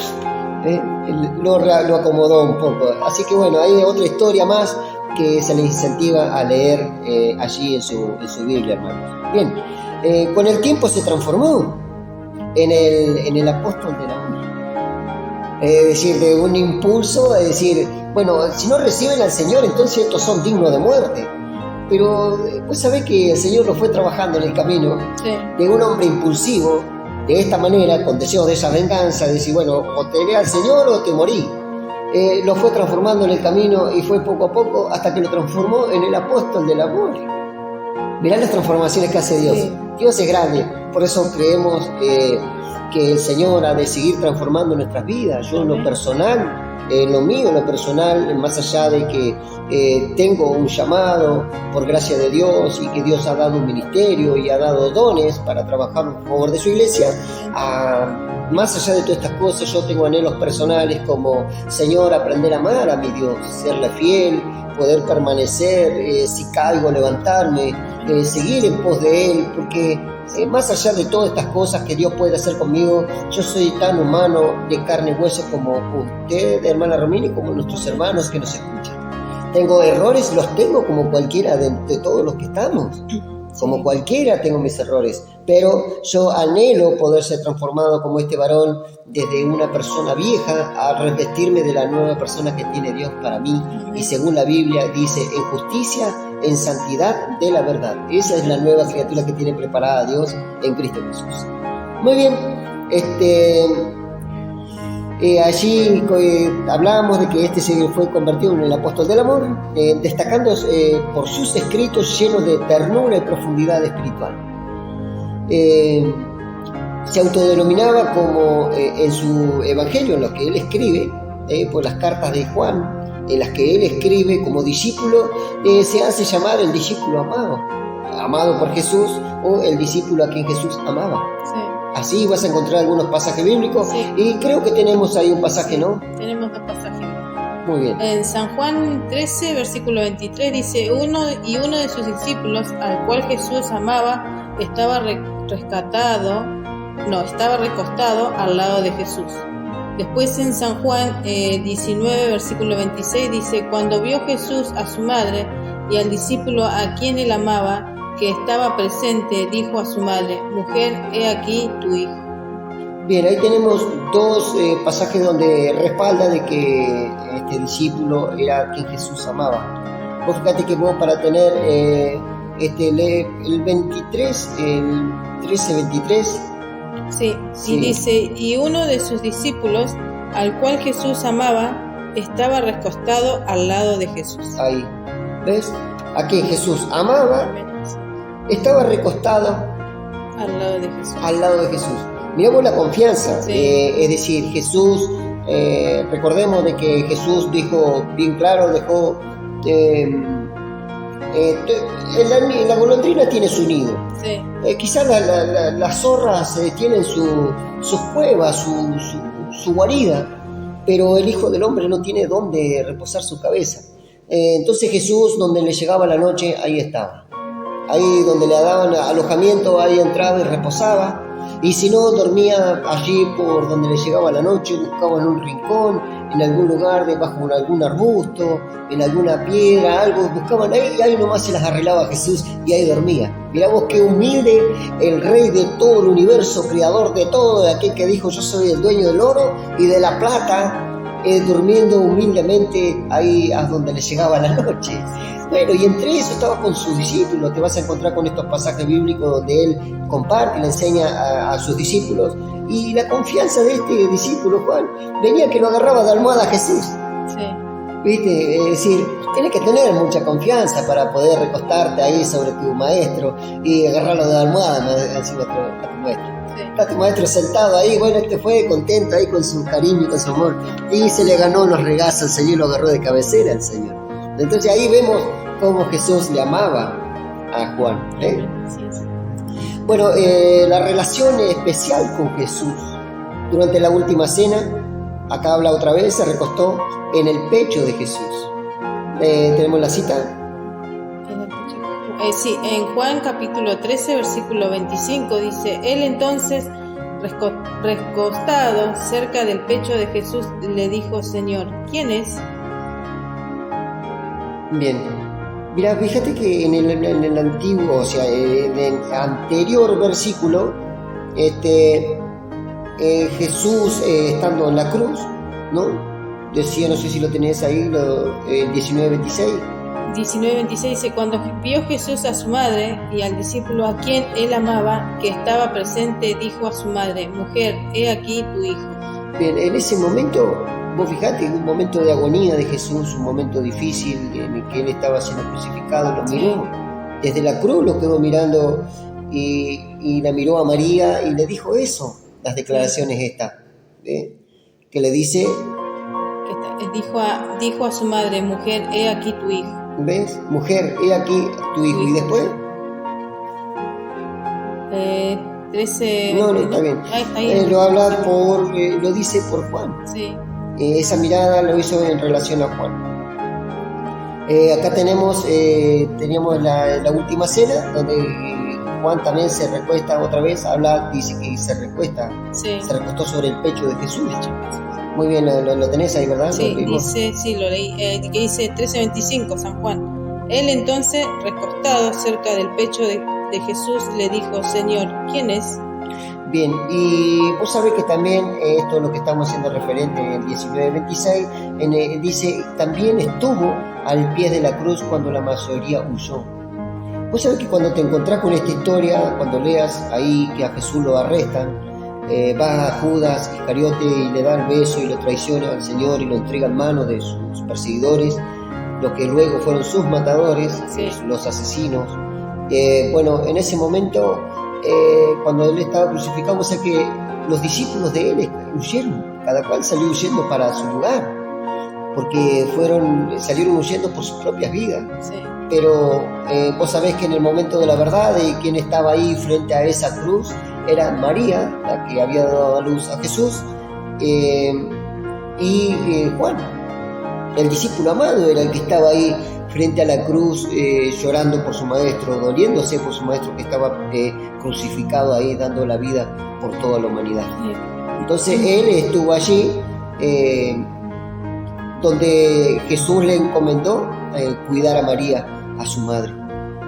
Lo acomodó un poco. Así que bueno, hay otra historia más que se le incentiva a leer allí en su Biblia, hermanos. Bien, con el tiempo se transformó en el apóstol de la honra. Es decir, de un impulso, es decir, bueno, si no reciben al Señor, entonces estos son dignos de muerte. Pero pues sabés que el Señor lo fue trabajando en el camino, sí, de un hombre impulsivo, de esta manera, con deseos de esa venganza, de decir: bueno, o te ve al Señor o te morí. Lo fue transformando en el camino y fue poco a poco hasta que lo transformó en el apóstol del amor. Mirá las transformaciones que hace Dios. Sí. Dios es grande, por eso creemos que el Señor ha de seguir transformando nuestras vidas. Yo en lo personal, más allá de que tengo un llamado por gracia de Dios y que Dios ha dado un ministerio y ha dado dones para trabajar en favor de su iglesia, más allá de todas estas cosas, yo tengo anhelos personales como: Señor, aprender a amar a mi Dios, serle fiel, poder permanecer, si caigo, levantarme, seguir en pos de Él, porque más allá de todas estas cosas que Dios puede hacer conmigo, yo soy tan humano, de carne y hueso como usted, hermana Romini, como nuestros hermanos que nos escuchan. Tengo errores, los tengo como cualquiera de todos los que estamos. Como cualquiera tengo mis errores, pero yo anhelo poder ser transformado como este varón, desde una persona vieja a revestirme de la nueva persona que tiene Dios para mí. Y según la Biblia dice: en justicia, en santidad de la verdad. Esa es la nueva criatura que tiene preparada Dios en Cristo Jesús. Muy bien, allí hablábamos de que este se fue convertido en el apóstol del amor, destacando por sus escritos llenos de ternura y profundidad espiritual. se autodenominaba como en su evangelio, en lo que él escribe, por las cartas de Juan, en las que él escribe como discípulo, se hace llamar el discípulo amado por Jesús, o el discípulo a quien Jesús amaba. Sí. Así vas a encontrar algunos pasajes bíblicos, Sí. y creo que tenemos ahí un pasaje, ¿no? Tenemos dos pasajes. Muy bien. En San Juan 13, versículo 23 dice, uno de sus discípulos, al cual Jesús amaba, estaba recostado al lado de Jesús. Después en San Juan 19, versículo 26 dice, cuando vio Jesús a su madre y al discípulo a quien él amaba, que estaba presente, dijo a su madre, mujer, he aquí tu hijo. Bien, ahí tenemos dos pasajes donde respalda de que este discípulo era quien Jesús amaba. Vos fíjate que vos para tener el 23, el 13-23. Sí, Sí. y dice, y uno de sus discípulos, al cual Jesús amaba, estaba recostado al lado de Jesús. Ahí, ¿ves? A quien Jesús amaba, estaba recostado Al lado de Jesús. al lado de Jesús. Miramos la confianza, Sí. Es decir, Jesús, recordemos de que Jesús dijo bien claro, dejó, la golondrina tiene su nido, Sí, quizás las zorras tienen sus cuevas, su guarida, pero el Hijo del Hombre no tiene dónde reposar su cabeza. Entonces Jesús, donde le llegaba la noche, ahí estaba. Ahí donde le daban alojamiento, ahí entraba y reposaba. Y si no, dormía allí por donde le llegaba la noche, buscaba en un rincón, en algún lugar, debajo de algún arbusto, en alguna piedra, algo, buscaban ahí, y ahí nomás se las arreglaba Jesús y ahí dormía. Mirá vos qué humilde, el rey de todo el universo, creador de todo, de aquel que dijo yo soy el dueño del oro y de la plata, durmiendo humildemente ahí a donde le llegaba la noche. Bueno, y entre eso estaba con sus discípulos. Te vas a encontrar con estos pasajes bíblicos donde él comparte, le enseña a sus discípulos. Y la confianza de este discípulo, Juan, venía que lo agarraba de almohada a Jesús. sí, ¿Viste? Es decir, tienes que tener mucha confianza para poder recostarte ahí sobre tu maestro y agarrarlo de almohada encima a tu maestro. sí. Está tu maestro sentado ahí, bueno, este fue contento ahí con su cariño y con su amor. Y se le ganó los regazos al Señor, lo agarró de cabecera al Señor. Entonces ahí vemos cómo Jesús le amaba a Juan. Sí, sí. Bueno, la relación especial con Jesús. Durante la última cena, acá habla otra vez, se recostó en el pecho de Jesús. ¿Tenemos la cita? Sí, en Juan capítulo 13, versículo 25 dice, él entonces, recostado cerca del pecho de Jesús, le dijo, Señor, ¿quién es? Bien. Mira, fíjate que en el antiguo, o sea, en el anterior versículo, Jesús estando en la cruz, ¿no? Decía, no sé si lo tenés ahí, el 19:26. 19:26 dice, cuando vio Jesús a su madre y al discípulo a quien él amaba, que estaba presente, dijo a su madre, mujer, he aquí tu hijo. Bien, en ese momento, vos fijate, un momento de agonía de Jesús, un momento difícil en el que él estaba siendo crucificado, lo miró. Desde la cruz lo quedó mirando y la miró a María y le dijo eso, las declaraciones estas, que le dice, dijo a su madre, mujer, he aquí tu hijo. ¿ves? Mujer, he aquí tu hijo. ¿Y después? 13. No, está bien. Ahí. Lo habla lo dice por Juan. Sí. Esa mirada lo hizo en relación a Juan. Acá teníamos la última cena, donde Juan también se recuesta otra vez, dice que se recuesta, Sí. se recostó sobre el pecho de Jesús. Muy bien, lo tenés ahí, ¿verdad? Sí, ¿Lo vimos? lo leí, que dice 13:25, San Juan. Él entonces, recostado cerca del pecho de Jesús, le dijo, Señor, ¿quién es? Bien, y vos sabés que también esto es lo que estamos haciendo referente en el 19:26, dice, también estuvo al pie de la cruz cuando la mayoría huyó. Vos sabés que cuando te encontrás con esta historia, cuando leas ahí que a Jesús lo arrestan, va a Judas Iscariote y le da el beso y lo traiciona al Señor y lo entrega en manos de sus perseguidores, los que luego fueron sus matadores, Sí. los asesinos. Bueno, en ese momento cuando él estaba crucificado, o sea que los discípulos de él huyeron, cada cual salió huyendo para su lugar, porque salieron huyendo por sus propias vidas. Sí. Pero vos sabés que en el momento de la verdad, quien estaba ahí frente a esa cruz era María, la que había dado a luz a Jesús, y Juan, el discípulo amado, era el que estaba ahí frente a la cruz, llorando por su maestro, doliéndose por su maestro que estaba crucificado ahí, dando la vida por toda la humanidad. Entonces él estuvo allí donde Jesús le encomendó cuidar a María, a su madre.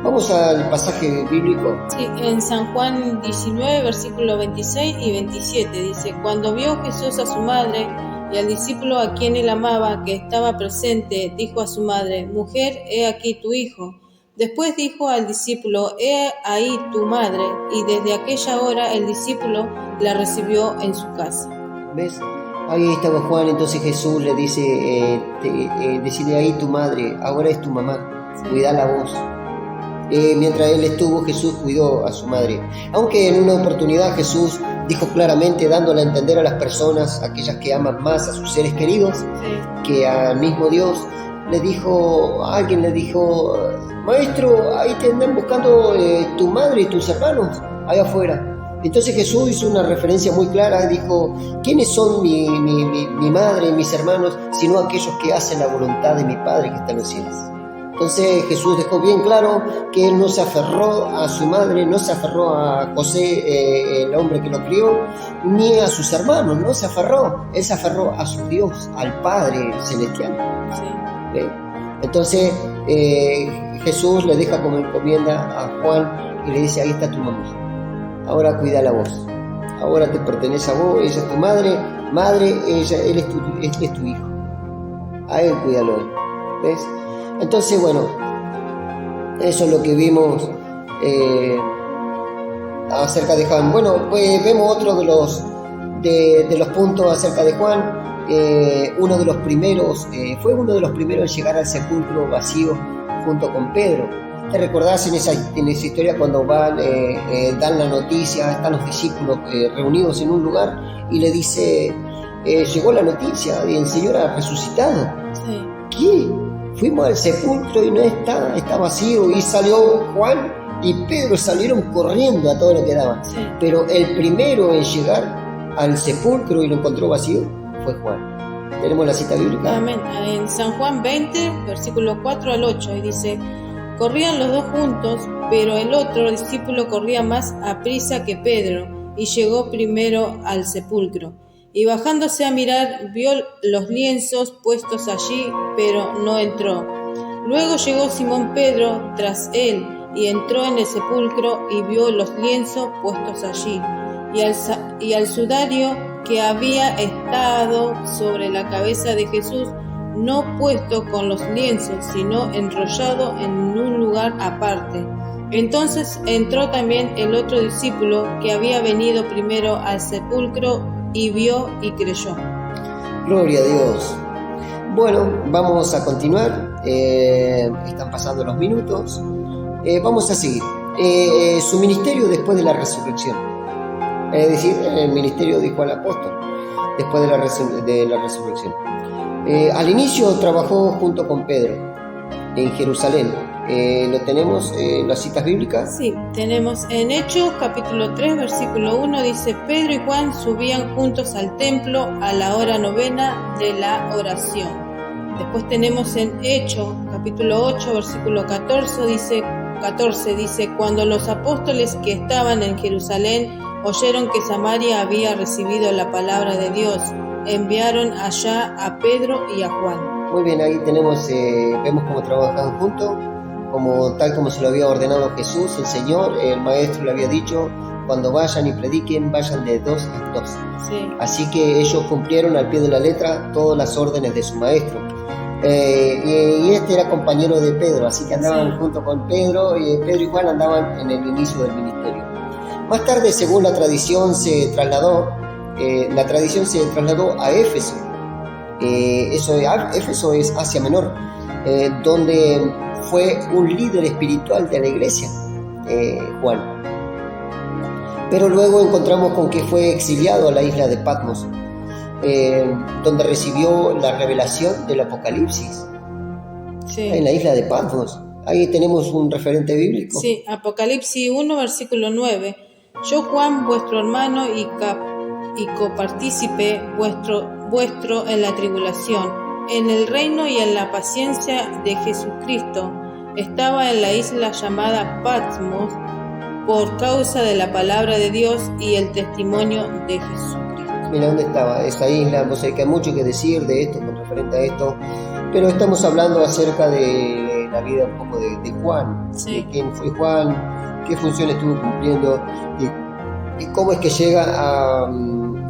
Vamos al pasaje bíblico. Sí, en San Juan 19, versículos 26 y 27 dice: Cuando vio Jesús a su madre y al discípulo a quien él amaba, que estaba presente, dijo a su madre: Mujer, he aquí tu hijo. Después dijo al discípulo: He ahí tu madre. Y desde aquella hora el discípulo la recibió en su casa. ¿Ves? Ahí estaba Juan, entonces Jesús le dice, decide ahí tu madre, ahora es tu mamá, sí. Cuídala vos. Mientras él estuvo, Jesús cuidó a su madre. Aunque en una oportunidad Jesús dijo claramente, dándole a entender a las personas, aquellas que aman más a sus seres queridos, sí, que al mismo Dios, alguien le dijo: Maestro, ahí te andan buscando tu madre y tus hermanos, allá afuera. Entonces Jesús hizo una referencia muy clara, dijo: ¿quiénes son mi madre y mis hermanos, sino aquellos que hacen la voluntad de mi Padre que está en los cielos? Entonces Jesús dejó bien claro que él no se aferró a su madre, no se aferró a José, el hombre que lo crió, ni a sus hermanos, no se aferró, él se aferró a su Dios, al Padre celestial. Sí. Entonces Jesús le deja como encomienda a Juan y le dice: ahí está tu mamá, ahora cuídala vos, ahora te pertenece a vos, ella es tu madre, él es tu hijo, a él cuídalo, ¿ves? Entonces, bueno, eso es lo que vimos acerca de Juan. Bueno, pues vemos otro de los puntos acerca de Juan. Uno de los primeros, fue uno de los primeros en llegar al sepulcro vacío junto con Pedro. ¿Te recordás en esa historia cuando dan la noticia, están los discípulos reunidos en un lugar y le dice, llegó la noticia y el Señor ha resucitado? Sí. ¿Qué? Fuimos al sepulcro y no está vacío, y salió Juan y Pedro, salieron corriendo a todo lo que daban. Sí. Pero el primero en llegar al sepulcro y lo encontró vacío fue Juan. Tenemos la cita bíblica. Amén. En San Juan 20, versículos 4 al 8, y dice: corrían los dos juntos, pero el otro discípulo corría más aprisa que Pedro, y llegó primero al sepulcro. Y bajándose a mirar, vio los lienzos puestos allí, pero no entró. Luego llegó Simón Pedro tras él, y entró en el sepulcro y vio los lienzos puestos allí, y al sudario que había estado sobre la cabeza de Jesús, no puesto con los lienzos, sino enrollado en un lugar aparte. Entonces entró también el otro discípulo que había venido primero al sepulcro, y vio y creyó. Gloria a Dios. Bueno, vamos a continuar. Están pasando los minutos. Vamos a seguir. Su ministerio después de la resurrección. Es decir, el ministerio, dijo al apóstol, después de la resurrección. Al inicio trabajó junto con Pedro en Jerusalén. ¿Lo tenemos en las citas bíblicas? Sí, tenemos en Hechos capítulo 3 versículo 1, dice: Pedro y Juan subían juntos al templo a la hora 9 de la oración. Después tenemos en Hechos capítulo 8 versículo 14 dice: cuando los apóstoles que estaban en Jerusalén oyeron que Samaria había recibido la palabra de Dios, enviaron allá a Pedro y a Juan. Muy bien, ahí tenemos, vemos cómo trabajan juntos, tal como se lo había ordenado Jesús, el Señor, el Maestro le había dicho: cuando vayan y prediquen, vayan de 2 en 2. Sí. Así que ellos cumplieron al pie de la letra todas las órdenes de su Maestro. Y este era compañero de Pedro, así que andaban junto con Pedro, y Pedro y Juan andaban en el inicio del ministerio. Más tarde, según la tradición, se trasladó a Éfeso. Éfeso es Asia Menor, donde fue un líder espiritual de la iglesia, Juan. pero luego encontramos con que fue exiliado a la isla de Patmos, donde recibió la revelación del Apocalipsis. Sí. En la isla de Patmos. Ahí tenemos un referente bíblico. Sí, Apocalipsis 1, versículo 9. Yo, Juan, vuestro hermano y copartícipe vuestro en la tribulación, en el reino y en la paciencia de Jesucristo, estaba en la isla llamada Patmos por causa de la palabra de Dios y el testimonio de Jesucristo. Mira dónde estaba esa isla. Vos sabés que hay mucho que decir de esto, con referente a esto, pero estamos hablando acerca de la vida un poco de Juan, sí, de quién fue Juan, qué función estuvo cumpliendo y cómo es que llega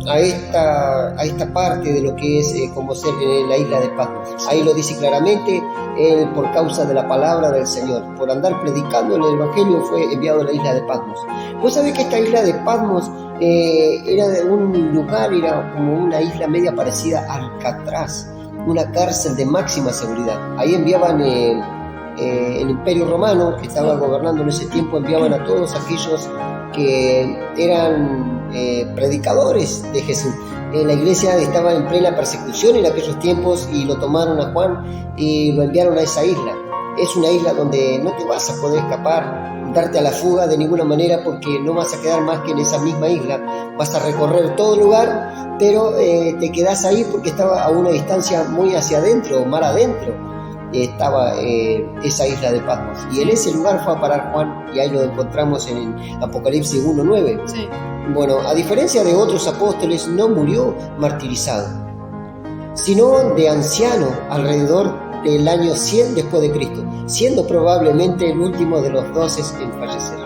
a esta parte de lo que es como ser en la isla de Patmos. Ahí lo dice claramente, él por causa de la palabra del Señor, por andar predicando el Evangelio fue enviado a la isla de Patmos. Vos sabés que esta isla de Patmos era de un lugar, era como una isla media parecida a Alcatraz, una cárcel de máxima seguridad. Ahí enviaban el Imperio Romano, que estaba gobernando en ese tiempo, enviaban a todos aquellos que eran predicadores de Jesús. La iglesia estaba en plena persecución en aquellos tiempos y lo tomaron a Juan y lo enviaron a esa isla. Es una isla donde no te vas a poder escapar, darte a la fuga de ninguna manera, porque no vas a quedar más que en esa misma isla. Vas a recorrer todo el lugar, pero te quedás ahí porque estaba a una distancia muy hacia adentro, mar adentro. Estaba esa isla de Patmos, y en ese lugar fue a parar Juan, y ahí lo encontramos en Apocalipsis 1:9. Sí. Bueno, a diferencia de otros apóstoles, no murió martirizado, sino de anciano, alrededor del año 100 después de Cristo, siendo probablemente el último de los 12 en fallecer.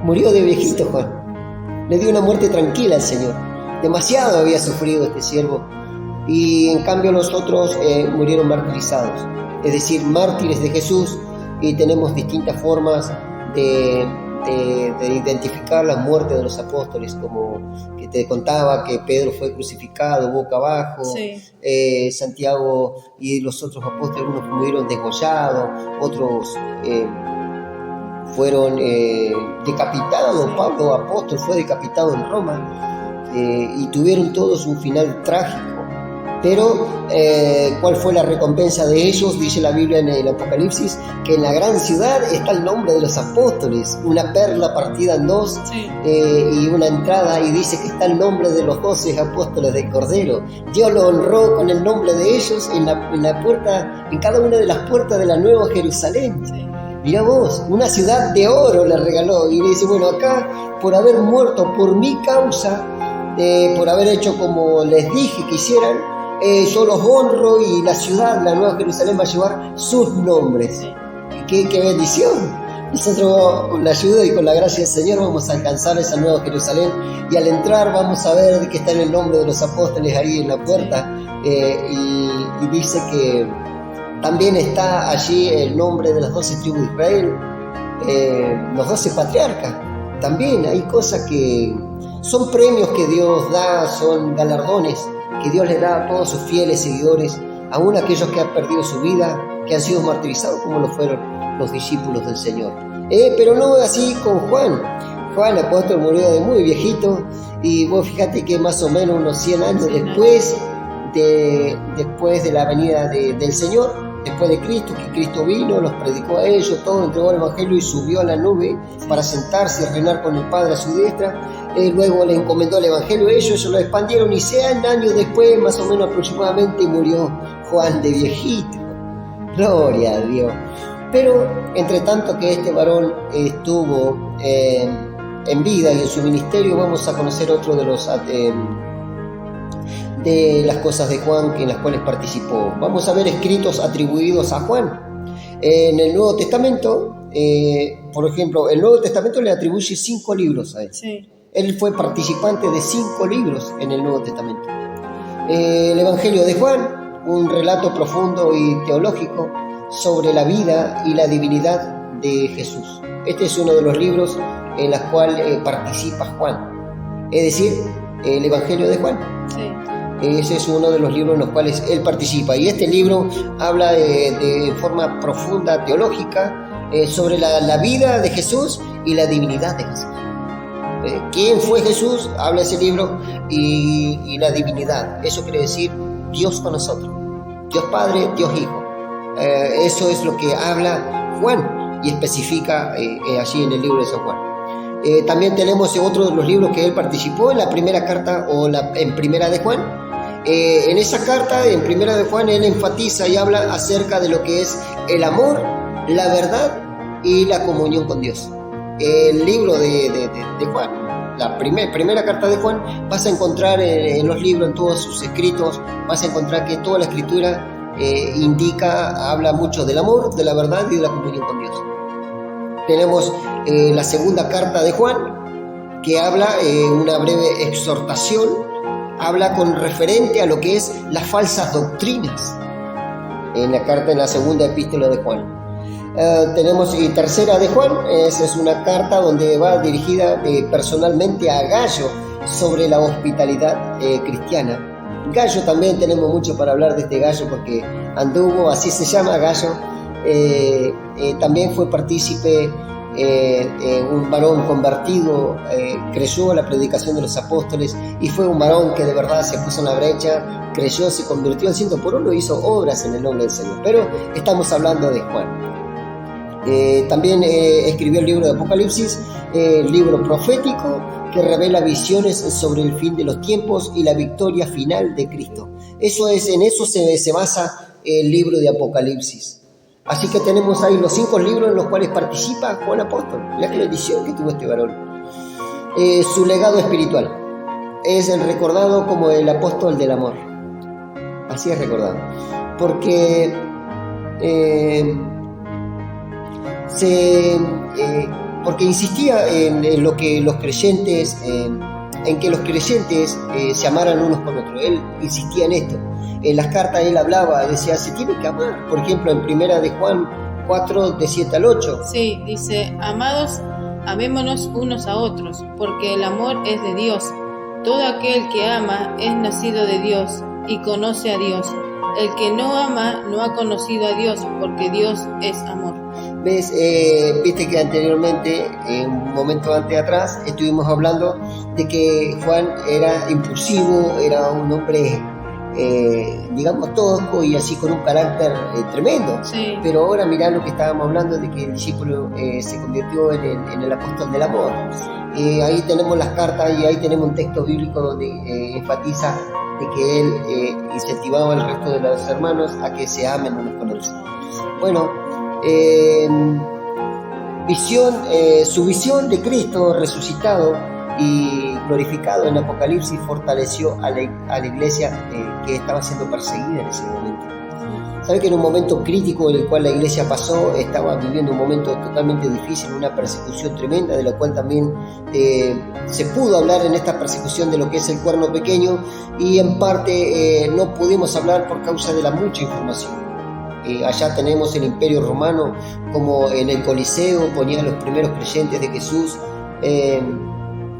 Murió de viejito Juan, le dio una muerte tranquila al Señor. Demasiado había sufrido este siervo, y en cambio los otros murieron martirizados, es decir, mártires de Jesús. Y tenemos distintas formas de identificar la muerte de los apóstoles, como que te contaba que Pedro fue crucificado boca abajo, sí. Santiago y los otros apóstoles, algunos murieron degollados, otros fueron decapitados. Pablo apóstol fue decapitado en Roma, y tuvieron todos un final trágico. Pero, ¿cuál fue la recompensa de ellos? Dice la Biblia en el Apocalipsis, que en la gran ciudad está el nombre de los apóstoles, una perla partida en dos, sí. Y una entrada, y dice que está el nombre de los 12 apóstoles del Cordero. Dios lo honró con el nombre de ellos en la puerta, en cada una de las puertas de la Nueva Jerusalén. Sí. Mirá vos, una ciudad de oro le regaló, y le dice, bueno, acá, por haber muerto por mi causa, por haber hecho como les dije que hicieran, yo los honro, y la ciudad, la Nueva Jerusalén, va a llevar sus nombres. Sí. ¡Qué bendición! Nosotros, con la ayuda y con la gracia del Señor, vamos a alcanzar esa Nueva Jerusalén, y al entrar vamos a ver que está en el nombre de los apóstoles ahí en la puerta, y dice que también está allí el nombre de las 12 tribus de Israel, los 12 patriarcas. También hay cosas que son premios que Dios da, son galardones que Dios le da a todos sus fieles seguidores, aún aquellos que han perdido su vida, que han sido martirizados como lo fueron los discípulos del Señor. Pero no así con Juan. Juan, apóstol, murió de muy viejito, y vos fíjate que más o menos unos 100 años después de la venida del Señor, después de Cristo, que Cristo vino, los predicó a ellos, todo, entregó el Evangelio y subió a la nube para sentarse y reinar con el Padre a su diestra. Luego le encomendó el Evangelio a ellos lo expandieron, y 100 años después, más o menos aproximadamente, murió Juan de viejito. Gloria a Dios. Pero entre tanto que este varón estuvo en vida y en su ministerio, vamos a conocer otro de los de las cosas de Juan en las cuales participó. Vamos a ver escritos atribuidos a Juan. En el Nuevo Testamento, por ejemplo, el Nuevo Testamento le atribuye 5 libros a él. Sí. Él fue participante de 5 libros en el Nuevo Testamento. El Evangelio de Juan, un relato profundo y teológico sobre la vida y la divinidad de Jesús. Este es uno de los libros en los cuales participa Juan, es decir, el Evangelio de Juan. Sí. Ese es uno de los libros en los cuales él participa, y este libro habla de forma profunda, teológica, sobre la vida de Jesús y la divinidad de Jesús. quién fue Jesús, habla ese libro, y la divinidad. Eso quiere decir Dios con nosotros, Dios Padre, Dios Hijo. Eso es lo que habla Juan y especifica allí en el libro de San Juan. También tenemos otro de los libros que él participó en la primera carta en Primera de Juan. En esa carta, en Primera de Juan, él enfatiza y habla acerca de lo que es el amor, la verdad y la comunión con Dios. El libro de Juan, la primera carta de Juan, vas a encontrar en los libros, en todos sus escritos, vas a encontrar que toda la escritura habla mucho del amor, de la verdad y de la comunión con Dios. Tenemos la segunda carta de Juan, que habla una breve exhortación, habla con referente a lo que es las falsas doctrinas, en la segunda epístola de Juan. Tenemos tercera de Juan, esa es una carta donde va dirigida personalmente a Gallo sobre la hospitalidad cristiana. Gallo también tenemos mucho para hablar de este Gallo, porque anduvo, así se llama Gallo, también fue partícipe, un varón convertido, creyó a la predicación de los apóstoles y fue un varón que de verdad se puso en la brecha, creyó, se convirtió en 100%, hizo obras en el nombre del Señor. Pero estamos hablando de Juan. También escribió el libro de Apocalipsis, libro profético que revela visiones sobre el fin de los tiempos y la victoria final de Cristo. En eso se basa el libro de Apocalipsis. Así que tenemos ahí los 5 libros en los cuales participa Juan Apóstol. La bendición que tuvo este varón. Su legado espiritual es el recordado como el apóstol del amor. Así es recordado, porque porque insistía en lo que los creyentes, en que los creyentes se amaran unos con otros. Él insistía en esto. En las cartas él hablaba, decía, se tiene que amar. Por ejemplo, en Primera de Juan 4, de 7 al 8. Sí, dice, amados, amémonos unos a otros, porque el amor es de Dios. Todo aquel que ama es nacido de Dios y conoce a Dios. El que no ama no ha conocido a Dios, porque Dios es amor. ¿Ves? Viste que anteriormente, en un momento antes atrás, estuvimos hablando de que Juan era impulsivo, era un hombre, digamos, tosco y así con un carácter tremendo. Sí. Pero ahora mirá lo que estábamos hablando, de que el discípulo se convirtió en el apóstol del amor. Ahí tenemos las cartas y ahí tenemos un texto bíblico donde enfatiza de que él incentivaba al resto de los hermanos a que se amen unos con otros. Bueno, su visión de Cristo resucitado y glorificado en Apocalipsis fortaleció a la iglesia que estaba siendo perseguida en ese momento. Sabe que en un momento crítico en el cual la iglesia pasó, estaba viviendo un momento totalmente difícil, una persecución tremenda, de la cual también se pudo hablar en esta persecución de lo que es el cuerno pequeño, y en parte no pudimos hablar por causa de la mucha información. Allá tenemos el Imperio Romano, como en el Coliseo ponían a los primeros creyentes de Jesús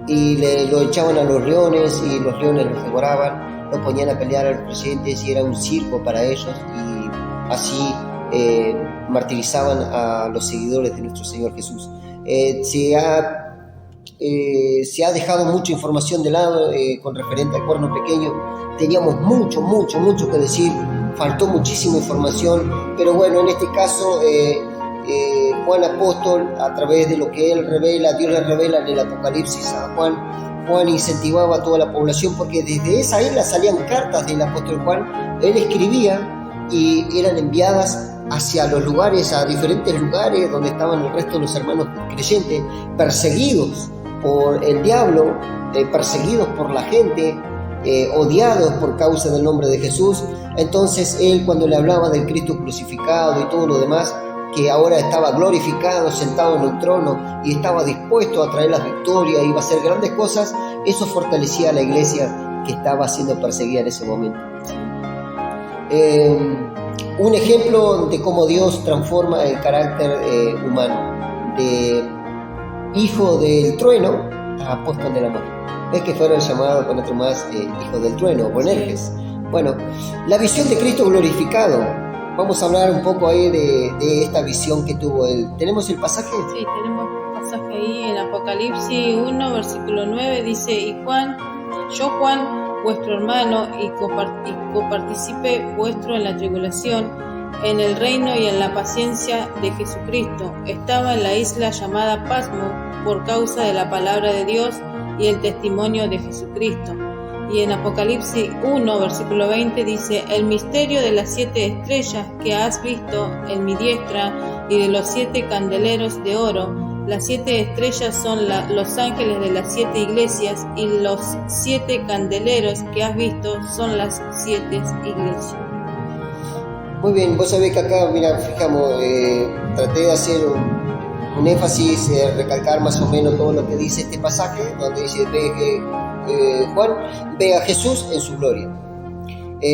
y lo echaban a los leones y los leones los devoraban, lo ponían a pelear a los creyentes y era un circo para ellos, y así martirizaban a los seguidores de nuestro Señor Jesús. Se ha dejado mucha información de lado con referente al cuerno pequeño. Teníamos mucho que decir, faltó muchísima información, pero bueno, en este caso Juan Apóstol, a través de lo que él revela, Dios le revela en el Apocalipsis a Juan incentivaba a toda la población, porque desde esa isla salían cartas del apóstol Juan. Él escribía y eran enviadas hacia los lugares, a diferentes lugares donde estaban el resto de los hermanos creyentes, perseguidos por el diablo, perseguidos por la gente, odiados por causa del nombre de Jesús. Entonces él, cuando le hablaba del Cristo crucificado y todo lo demás, que ahora estaba glorificado, sentado en el trono y estaba dispuesto a traer las victorias, iba a hacer grandes cosas, eso fortalecía a la iglesia que estaba siendo perseguida en ese momento. Un ejemplo de cómo Dios transforma el carácter humano, de hijo del trueno a apóstol del amor. Es que fueron llamados con otro más hijos del trueno, Boanerges. Bueno, la visión de Cristo glorificado. Vamos a hablar un poco ahí de esta visión que tuvo él. ¿Tenemos el pasaje? Sí, tenemos pasaje ahí en Apocalipsis 1, versículo 9, dice: Y yo Juan, vuestro hermano y copartícipe vuestro en la tribulación, en el reino y en la paciencia de Jesucristo, estaba en la isla llamada Pasmo por causa de la palabra de Dios y el testimonio de Jesucristo. Y en Apocalipsis 1, versículo 20 dice: El misterio de las 7 estrellas que has visto en mi diestra y de los 7 candeleros de oro. Las 7 estrellas son los ángeles de las 7 iglesias, y los 7 candeleros que has visto son las 7 iglesias. Muy bien, vos sabés que acá, mira, fijamos, traté de hacer un énfasis, recalcar más o menos todo lo que dice este pasaje, donde dice Juan ve a Jesús en su gloria.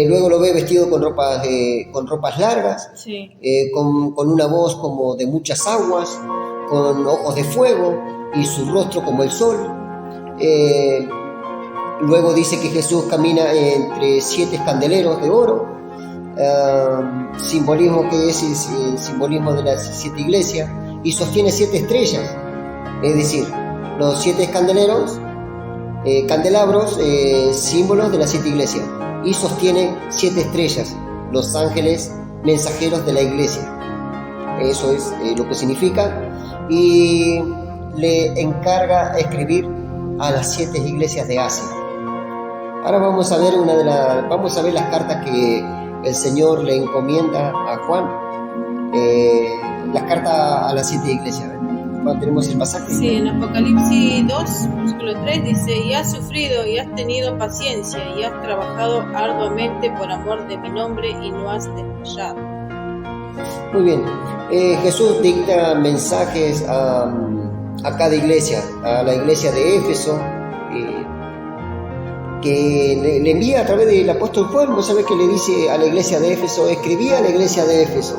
Luego lo ve vestido con ropas largas, sí. Con una voz como de muchas aguas, con ojos de fuego y su rostro como el sol. Luego dice que Jesús camina entre 7 candeleros de oro, simbolismo que es el simbolismo de las 7 iglesias, y sostiene 7 estrellas, es decir, los 7 candelabros, símbolos de las 7 iglesias, y sostiene 7 estrellas, los ángeles mensajeros de la iglesia. Eso es lo que significa, y le encarga escribir a las 7 iglesias de Asia. Ahora vamos a ver las cartas que el Señor le encomienda a Juan, las cartas a las 7 iglesias. Tenemos el pasaje. Sí, en Apocalipsis 2, versículo 3 dice: Y has sufrido y has tenido paciencia y has trabajado arduamente por amor de mi nombre y no has desmayado. Muy bien, Jesús dicta mensajes a cada iglesia, a la iglesia de Éfeso, que le envía a través del apóstol Juan. Vos sabés que le dice a la iglesia de Éfeso, escribía a la iglesia de Éfeso,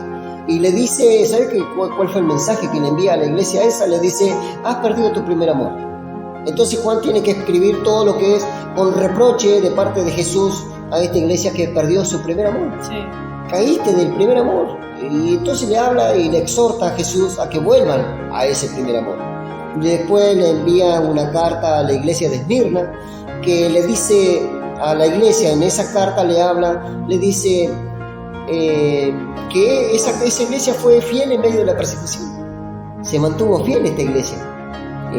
y le dice, ¿sabés cuál fue el mensaje que le envía a la iglesia esa? Le dice: has perdido tu primer amor. Entonces Juan tiene que escribir todo lo que es con reproche de parte de Jesús a esta iglesia que perdió su primer amor. Sí. Caíste del primer amor. Y entonces le habla y le exhorta a Jesús a que vuelvan a ese primer amor. Después le envía una carta a la iglesia de Esmirna, que le dice a la iglesia, en esa carta le dice que esa iglesia fue fiel en medio de la persecución. Se mantuvo fiel esta iglesia.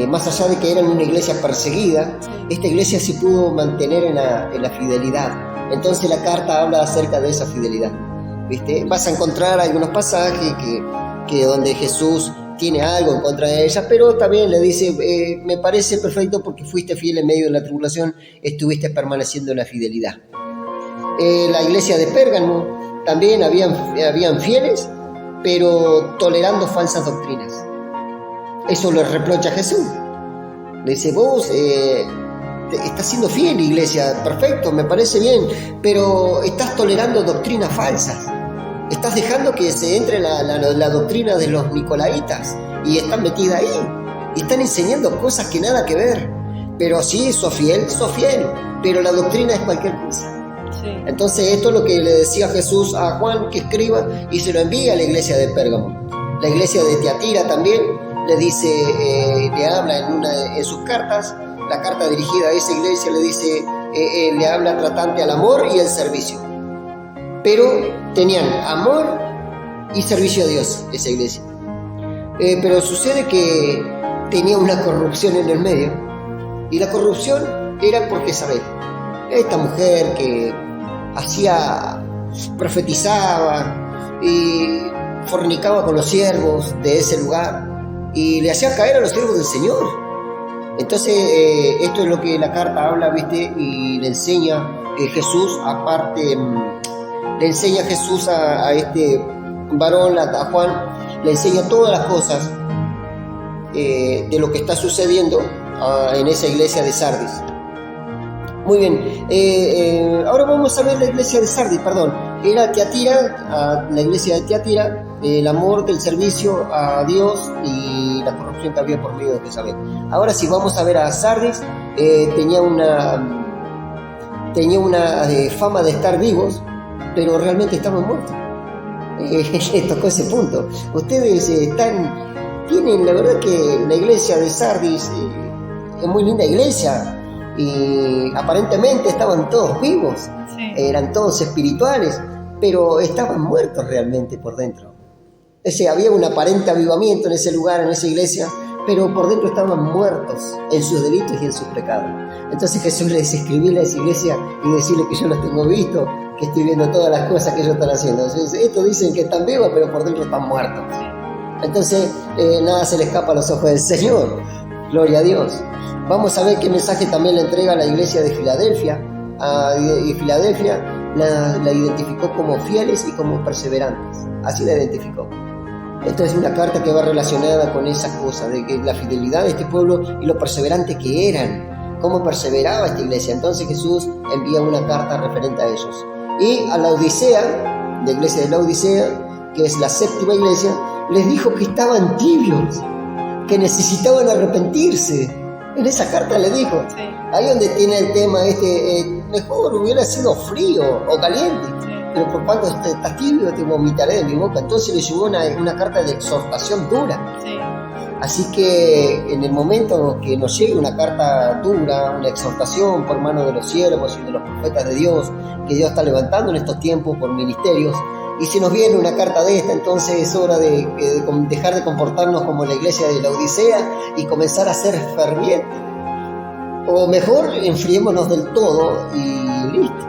Más allá de que eran una iglesia perseguida, esta iglesia se pudo mantener en la fidelidad. Entonces la carta habla acerca de esa fidelidad. ¿Viste? Vas a encontrar algunos pasajes que donde Jesús tiene algo en contra de ella, pero también le dice: me parece perfecto porque fuiste fiel en medio de la tribulación, estuviste permaneciendo en la fidelidad. La iglesia de Pérgamo también habían fieles, pero tolerando falsas doctrinas. Eso le reprocha a Jesús. Le dice: vos estás siendo fiel, iglesia, perfecto, me parece bien, pero estás tolerando doctrinas falsas. Estás dejando que se entre la doctrina de los nicolaitas y están metida ahí. Y están enseñando cosas que nada que ver. Pero sí, sos fiel, pero la doctrina es cualquier cosa. Sí. Entonces esto es lo que le decía Jesús a Juan que escriba, y se lo envía a la iglesia de Pérgamo. La iglesia de Tiatira también le dice, le habla en sus cartas, la carta dirigida a esa iglesia le dice, le habla tratante al amor y el servicio. Pero tenían amor y servicio a Dios esa iglesia. Pero sucede que tenía una corrupción en el medio, y la corrupción era porque, ¿sabes? Esta mujer que profetizaba y fornicaba con los siervos de ese lugar y le hacía caer a los siervos del Señor. Entonces esto es lo que la carta habla, ¿viste? Y le enseña Jesús, aparte, le enseña Jesús a este varón, a Juan, le enseña todas las cosas de lo que está sucediendo en esa iglesia de Sardis. Muy bien, ahora vamos a ver la iglesia de Sardis, era Tiatira, la iglesia de Tiatira, el amor del servicio a Dios y la corrupción que había por medio de Jezabel. Ahora sí, vamos a ver a Sardis. Tenía una fama de estar vivos, pero realmente estaban muertos. Les tocó ese punto. Ustedes están tienen, la verdad que la iglesia de Sardis es muy linda iglesia, y aparentemente estaban todos vivos, Sí. eran todos espirituales, pero estaban muertos realmente por dentro. Había un aparente avivamiento en ese lugar, en esa iglesia, pero por dentro estaban muertos en sus delitos y en sus pecados. Entonces Jesús les escribirle a esa iglesia y decirle que yo los tengo visto, que estoy viendo todas las cosas que ellos están haciendo. Entonces, estos dicen que están vivos, pero por dentro están muertos. Entonces, nada se le escapa a los ojos del Señor. Gloria a Dios. Vamos a ver qué mensaje también le entrega a la iglesia de Filadelfia. Y Filadelfia la identificó como fieles y como perseverantes. Así la identificó. Esto es una carta que va relacionada con esa cosa, de que la fidelidad de este pueblo y lo perseverante que eran, cómo perseveraba esta iglesia. Entonces Jesús envía una carta referente a ellos. Y a la Odisea, la iglesia de la Odisea, que es la séptima iglesia, les dijo que estaban tibios, que necesitaban arrepentirse. En esa carta le dijo, Sí. ahí donde tiene el tema mejor hubiera sido frío o caliente, pero por cuanto estás tibio te vomitaré de mi boca. Entonces le llegó una carta de exhortación dura. Sí. Así que en el momento que nos llegue una carta dura, una exhortación por mano de los siervos y de los profetas de Dios, que Dios está levantando en estos tiempos por ministerios, y si nos viene una carta de esta, entonces es hora de dejar de comportarnos como la iglesia de la Odisea y comenzar a ser fervientes. O mejor, enfriémonos del todo y listo.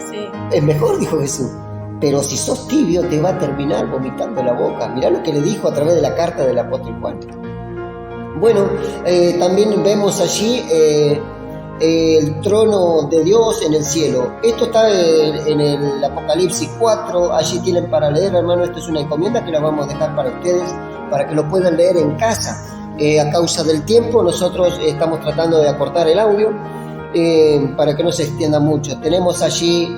Sí. Es mejor, dijo Jesús. Pero si sos tibio, te va a terminar vomitando la boca. Mirá lo que le dijo a través de la carta del apóstol Juan. Bueno, también vemos allí el trono de Dios en el cielo. Esto está en el Apocalipsis 4. Allí tienen para leer, hermano. Esto es una encomienda que la vamos a dejar para ustedes, para que lo puedan leer en casa. A causa del tiempo, nosotros estamos tratando de acortar el audio para que no se extienda mucho. Tenemos allí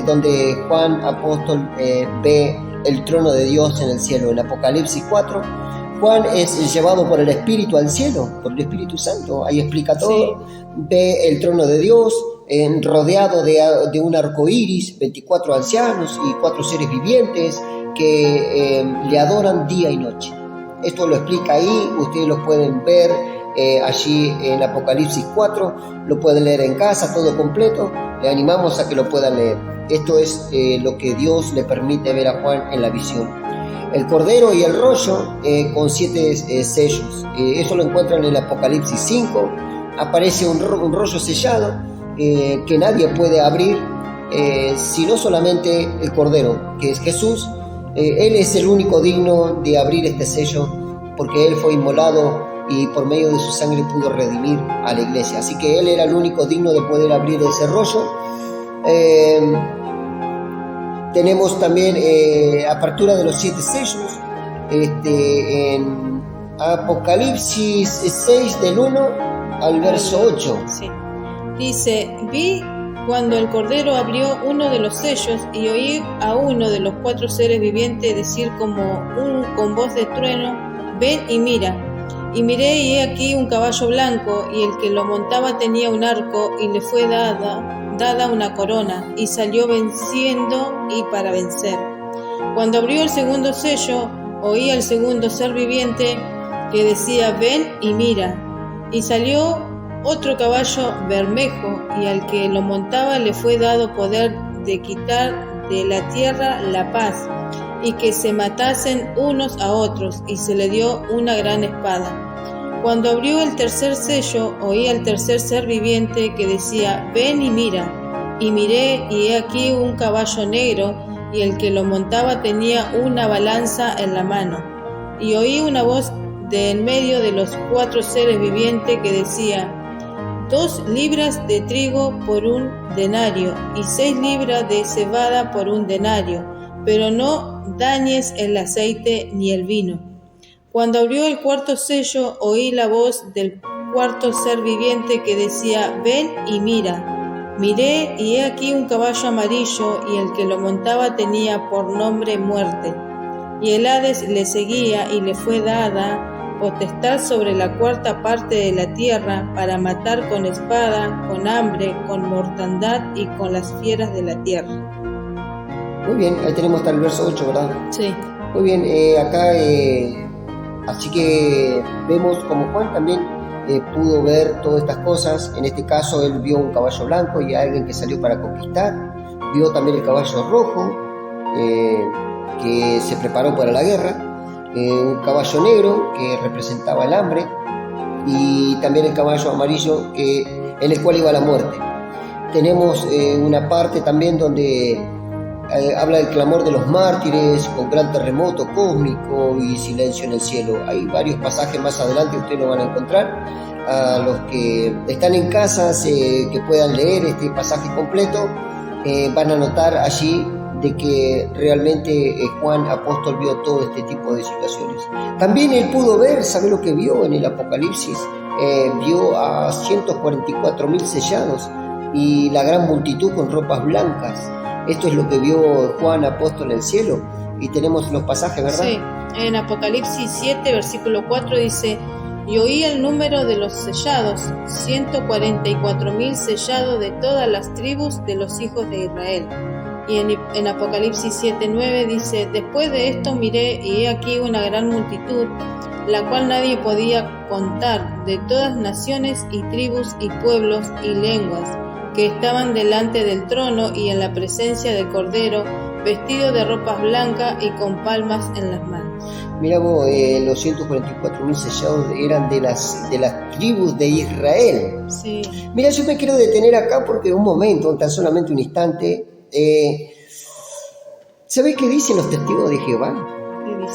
donde Juan apóstol ve el trono de Dios en el cielo. En Apocalipsis 4, Juan es llevado por el Espíritu al cielo, por el Espíritu Santo. Ahí explica todo. Sí. Ve el trono de Dios rodeado de un arco iris, 24 ancianos y 4 seres vivientes que le adoran día y noche. Esto lo explica ahí, ustedes lo pueden ver allí en Apocalipsis 4, lo pueden leer en casa, todo completo. Le animamos a que lo puedan leer. Esto es lo que Dios le permite ver a Juan en la visión. El cordero y el rollo con 7 sellos. Eso lo encuentran en el Apocalipsis 5. Aparece un rollo sellado que nadie puede abrir, sino solamente el cordero, que es Jesús. Él es el único digno de abrir este sello, porque Él fue inmolado y por medio de su sangre pudo redimir a la iglesia. Así que Él era el único digno de poder abrir ese rollo. Tenemos también apertura de los 7 sellos en Apocalipsis 6 del 1 al verso 8. Sí. Dice, vi cuando el Cordero abrió uno de los sellos y oí a uno de los 4 seres vivientes decir con voz de trueno, ven y mira. Y miré y he aquí un caballo blanco, y el que lo montaba tenía un arco, y le fue dada una corona, y salió venciendo y para vencer. Cuando abrió el segundo sello, oí al segundo ser viviente que decía, ven y mira. Y salió otro caballo bermejo, y al que lo montaba le fue dado poder de quitar de la tierra la paz, y que se matasen unos a otros, y se le dio una gran espada. Cuando abrió el tercer sello, oí al tercer ser viviente que decía, ven y mira. Y miré, y he aquí un caballo negro, y el que lo montaba tenía una balanza en la mano. Y oí una voz de en medio de los 4 seres vivientes que decía, 2 libras de trigo por un denario, y 6 libras de cebada por un denario, pero no dañes el aceite ni el vino. Cuando abrió el cuarto sello, oí la voz del cuarto ser viviente que decía, ven y mira. Miré, y he aquí un caballo amarillo, y el que lo montaba tenía por nombre Muerte. Y el Hades le seguía, y le fue dada potestad sobre la cuarta parte de la tierra, para matar con espada, con hambre, con mortandad y con las fieras de la tierra. Muy bien, ahí tenemos hasta el verso 8, ¿verdad? Sí. Muy bien, acá Así que vemos como Juan también pudo ver todas estas cosas. En este caso él vio un caballo blanco y a alguien que salió para conquistar. Vio también el caballo rojo que se preparó para la guerra, un caballo negro que representaba el hambre, y también el caballo amarillo en el cual iba la muerte. Tenemos una parte también donde habla del clamor de los mártires, con gran terremoto cósmico y silencio en el cielo. Hay varios pasajes más adelante, ustedes lo van a encontrar. A los que están en casa, que puedan leer este pasaje completo, van a notar allí de que realmente Juan apóstol vio todo este tipo de situaciones. También él pudo ver, ¿sabe lo que vio en el Apocalipsis? Vio a 144.000 sellados y la gran multitud con ropas blancas. Esto es lo que vio Juan apóstol en el cielo, y tenemos los pasajes, ¿verdad? Sí, en Apocalipsis 7, versículo 4 dice: y oí el número de los sellados, 144.000 sellados de todas las tribus de los hijos de Israel. Y en Apocalipsis 7:9 dice: después de esto miré, y he aquí una gran multitud, la cual nadie podía contar, de todas naciones y tribus y pueblos y lenguas, que estaban delante del trono y en la presencia del Cordero, vestidos de ropas blancas y con palmas en las manos. Mira vos, los 144.000 sellados eran de las tribus de Israel. Sí. Mira, yo me quiero detener acá porque un momento, tan solamente un instante. ¿Sabés qué dicen los testigos de Jehová?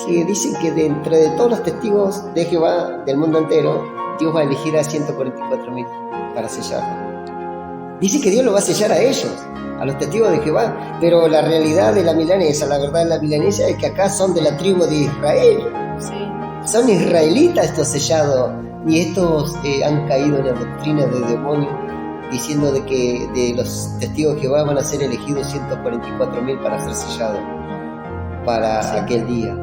Que dicen que de entre todos los testigos de Jehová del mundo entero, Dios va a elegir a 144.000 para sellarlo. Dice que Dios lo va a sellar a ellos, a los testigos de Jehová, pero la realidad de la milanesa, la verdad de la milanesa es que acá son de la tribu de Israel. Sí. Son israelitas estos sellados, y estos han caído en la doctrina del demonio, diciendo de que de los testigos de Jehová van a ser elegidos 144.000 para ser sellados para aquel día.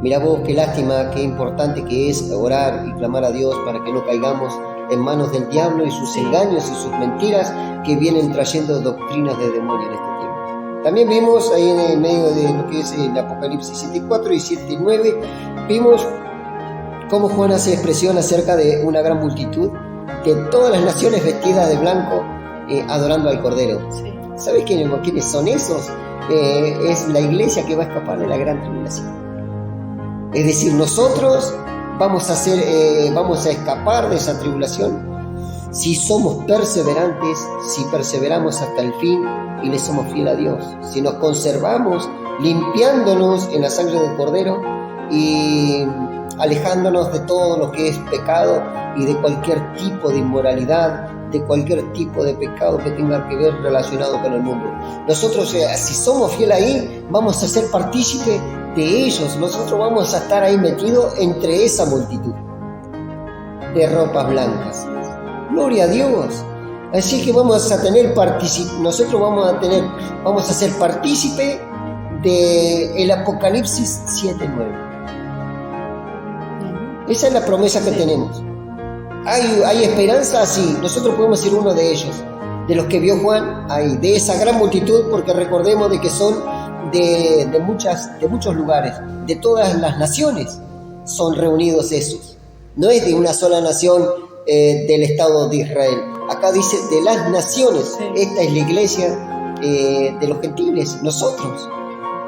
Mirá vos, qué lástima, qué importante que es orar y clamar a Dios para que no caigamos en manos del diablo y sus engaños y sus mentiras que vienen trayendo doctrinas de demonio en este tiempo. También vimos ahí en el medio de lo que es el Apocalipsis 7:4 y 7:9, vimos cómo Juan hace expresión acerca de una gran multitud de todas las naciones vestidas de blanco, adorando al Cordero. Sí. ¿Sabes quiénes son esos? Es la iglesia que va a escapar de la gran tribulación. Es decir, nosotros vamos a escapar de esa tribulación si somos perseverantes, si perseveramos hasta el fin y le somos fieles a Dios, si nos conservamos limpiándonos en la sangre del Cordero y alejándonos de todo lo que es pecado y de cualquier tipo de inmoralidad, de cualquier tipo de pecado que tenga que ver relacionado con el mundo. Nosotros, si somos fieles ahí, vamos a ser partícipes de ellos. Nosotros vamos a estar ahí metidos entre esa multitud de ropas blancas. Gloria a Dios. Así que vamos a tener nosotros vamos a ser partícipe de el Apocalipsis 7:9. Esa es la promesa que tenemos. ¿Hay esperanza? Sí, nosotros podemos ser uno de ellos, de los que vio Juan ahí, de esa gran multitud, porque recordemos de que son de muchos lugares, de todas las naciones son reunidos esos. No es de una sola nación del Estado de Israel. Acá dice de las naciones. Sí. Esta es la iglesia de los gentiles, nosotros.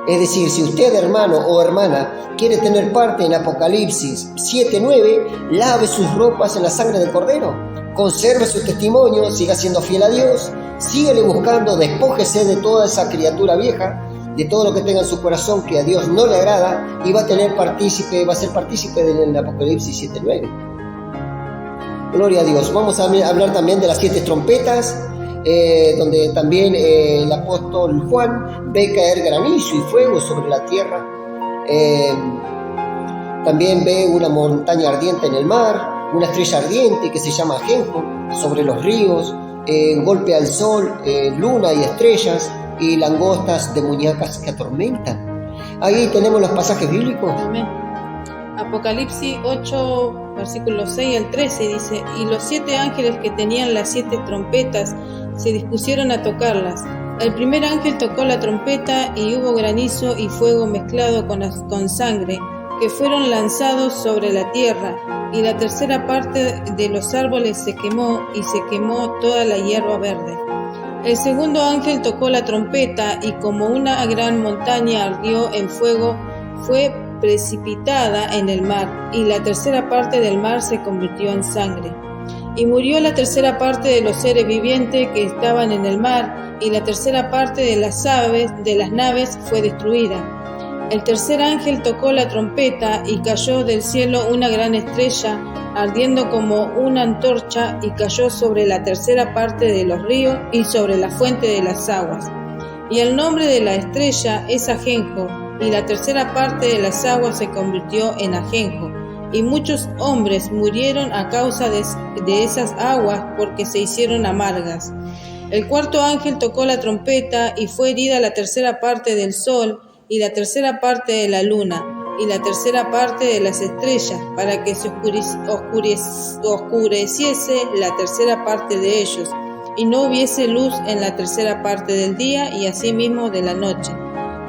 Es decir, si usted, hermano o hermana, quiere tener parte en Apocalipsis 7:9, lave sus ropas en la sangre del Cordero, conserve su testimonio, siga siendo fiel a Dios, síguele buscando, despójese de toda esa criatura vieja, de todo lo que tenga en su corazón que a Dios no le agrada, y va a ser partícipe del Apocalipsis 7:9. Gloria a Dios. Vamos a hablar también de las 7 trompetas, donde también el apóstol Juan ve caer granizo y fuego sobre la tierra. También ve una montaña ardiente en el mar, una estrella ardiente que se llama Ajenjo sobre los ríos, golpe al sol, luna y estrellas, y langostas demoníacas que atormentan. Ahí tenemos los pasajes bíblicos. Amén. Apocalipsis 8, versículos 6 al 13 dice: y los 7 ángeles que tenían las 7 trompetas se dispusieron a tocarlas. El primer ángel tocó la trompeta y hubo granizo y fuego mezclado con sangre, que fueron lanzados sobre la tierra, y la tercera parte de los árboles se quemó, y se quemó toda la hierba verde. El segundo ángel tocó la trompeta, y como una gran montaña ardió en fuego, fue precipitada en el mar, y la tercera parte del mar se convirtió en sangre. Y murió la tercera parte de los seres vivientes que estaban en el mar, y la tercera parte de las naves fue destruida. El tercer ángel tocó la trompeta, y cayó del cielo una gran estrella, ardiendo como una antorcha, y cayó sobre la tercera parte de los ríos y sobre la fuente de las aguas. Y el nombre de la estrella es Ajenjo, y la tercera parte de las aguas se convirtió en ajenjo. Y muchos hombres murieron a causa de esas aguas, porque se hicieron amargas. El cuarto ángel tocó la trompeta, y fue herida la tercera parte del sol, y la tercera parte de la luna, y la tercera parte de las estrellas, para que se oscureciese la tercera parte de ellos, y no hubiese luz en la tercera parte del día, y asimismo de la noche.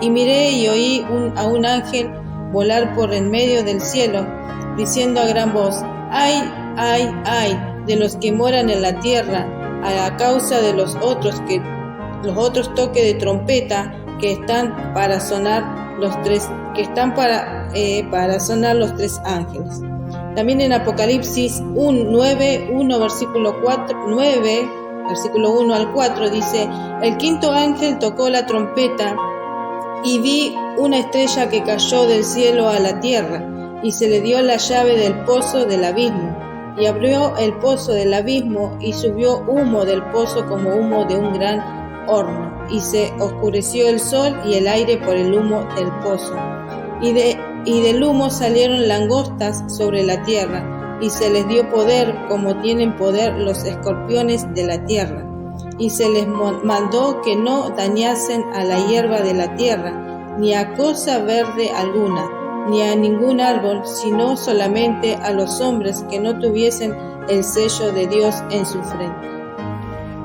Y miré y oí a un ángel volar por en medio del cielo, diciendo a gran voz: ¡Ay, ay, ay! De los que moran en la tierra, a causa de los otros toques de trompeta que están para sonar los tres ángeles. También en Apocalipsis 9, versículo 1 al 4 dice: el quinto ángel tocó la trompeta, y vi una estrella que cayó del cielo a la tierra, y se le dio la llave del pozo del abismo, y abrió el pozo del abismo, y subió humo del pozo como humo de un gran horno, y se oscureció el sol y el aire por el humo del pozo, y del humo salieron langostas sobre la tierra, y se les dio poder como tienen poder los escorpiones de la tierra, y se les mandó que no dañasen a la hierba de la tierra, ni a cosa verde alguna, ni a ningún árbol, sino solamente a los hombres que no tuviesen el sello de Dios en su frente.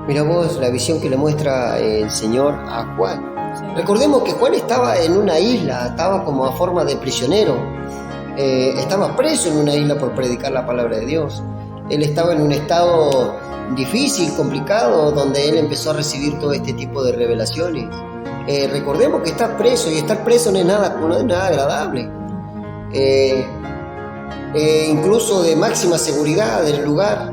Mira vos la visión que le muestra el Señor a Juan. Sí. Recordemos que Juan estaba en una isla, estaba como a forma de prisionero, estaba preso en una isla por predicar la palabra de Dios. Él estaba en un estado difícil, complicado, donde él empezó a recibir todo este tipo de revelaciones. Recordemos que está preso, y estar preso no es nada agradable. Incluso de máxima seguridad del lugar,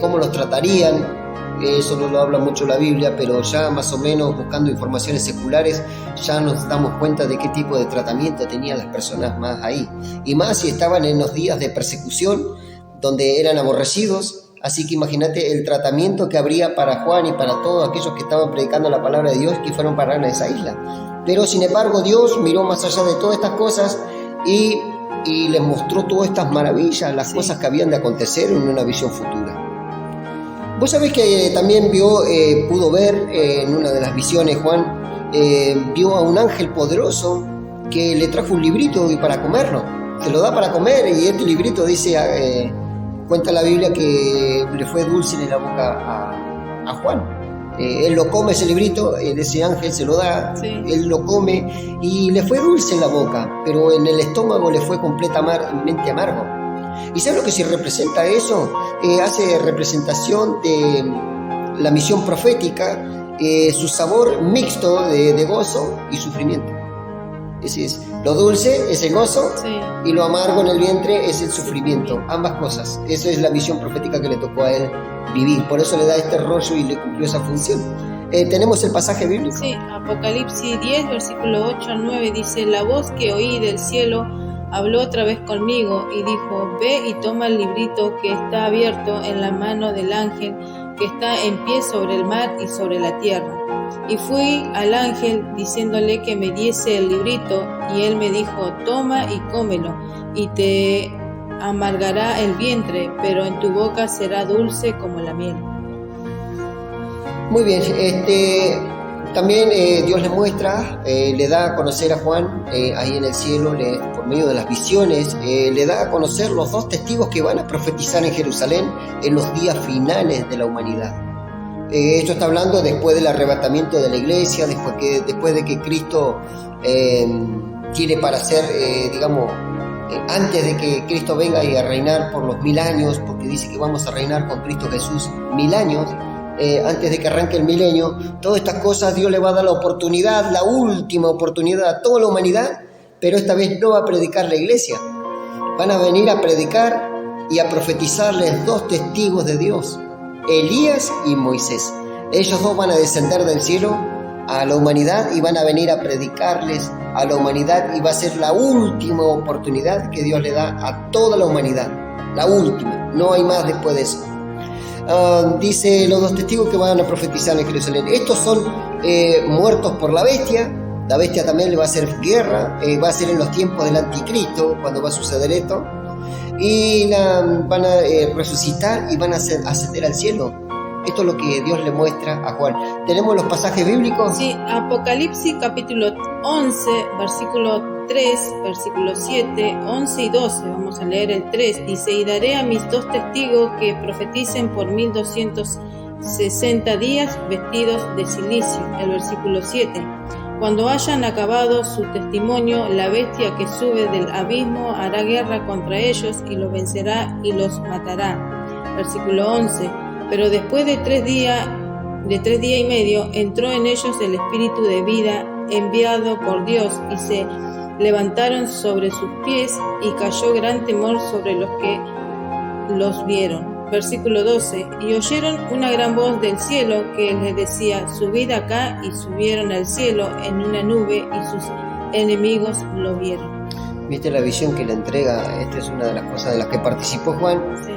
cómo los tratarían. Eso no lo habla mucho la Biblia, pero ya más o menos buscando informaciones seculares ya nos damos cuenta de qué tipo de tratamiento tenían las personas más ahí, y más si estaban en los días de persecución donde eran aborrecidos. Así que imagínate el tratamiento que habría para Juan y para todos aquellos que estaban predicando la palabra de Dios, que fueron para esa isla. Pero sin embargo Dios miró más allá de todas estas cosas y les mostró todas estas maravillas, las cosas que habían de acontecer en una visión futura. Vos sabés que también pudo ver en una de las visiones, Juan, vio a un ángel poderoso que le trajo un librito para comerlo. Se lo da para comer, y este librito dice, cuenta la Biblia que le fue dulce en la boca a Juan. Él lo come, ese librito, ese ángel se lo da, sí. Él lo come y le fue dulce en la boca, pero en el estómago le fue completamente amargo. ¿Y sabes lo que sí representa eso? Hace representación de la misión profética, su sabor mixto de gozo y sufrimiento. Es decir, lo dulce es el gozo, sí, y lo amargo en el vientre es el sufrimiento. Ambas cosas. Esa es la misión profética que le tocó a él vivir. Por eso le da este rollo y le cumplió esa función. ¿Tenemos el pasaje bíblico? Sí, Apocalipsis 10, versículo 8 al 9 dice: la voz que oí del cielo habló otra vez conmigo y dijo: ve y toma el librito que está abierto en la mano del ángel que está en pie sobre el mar y sobre la tierra. Y fui al ángel diciéndole que me diese el librito, y él me dijo: toma y cómelo, y te amargará el vientre, pero en tu boca será dulce como la miel. Muy bien, también Dios le muestra, le da a conocer a Juan ahí en el cielo, por medio de las visiones, le da a conocer los dos testigos que van a profetizar en Jerusalén en los días finales de la humanidad. Esto está hablando después del arrebatamiento de la iglesia, después de que Cristo tiene para hacer, antes de que Cristo venga y a reinar por los 1000 años, porque dice que vamos a reinar con Cristo Jesús 1000 años, antes de que arranque el milenio. Todas estas cosas Dios le va a dar la oportunidad, la última oportunidad a toda la humanidad, pero esta vez no va a predicar la iglesia. Van a venir a predicar y a profetizarles 2 testigos de Dios, Elías y Moisés. Ellos 2 van a descender del cielo a la humanidad y van a venir a predicarles a la humanidad, y va a ser la última oportunidad que Dios le da a toda la humanidad. La última, no hay más después de eso. Dice los 2 testigos que van a profetizar en Jerusalén. Estos son muertos por la bestia. La bestia también le va a hacer guerra, va a ser en los tiempos del anticristo cuando va a suceder esto, y van a resucitar y van a ascender al cielo. Esto es lo que Dios le muestra a Juan. ¿Tenemos los pasajes bíblicos? Sí, Apocalipsis capítulo 11, versículo 3, versículo 7, 11 y 12. Vamos a leer el 3. Dice: y daré a mis 2 testigos que profeticen por 1260 días vestidos de silicio. El versículo 7. Cuando hayan acabado su testimonio, la bestia que sube del abismo hará guerra contra ellos y los vencerá y los matará. Versículo 11. Pero después de 3 días y medio, entró en ellos el espíritu de vida enviado por Dios, y se levantaron sobre sus pies, y cayó gran temor sobre los que los vieron. Versículo 12. Y oyeron una gran voz del cielo que les decía: subid acá, y subieron al cielo en una nube, y sus enemigos lo vieron. ¿Viste la visión que le entrega? Esta es una de las cosas de las que participó Juan. Sí.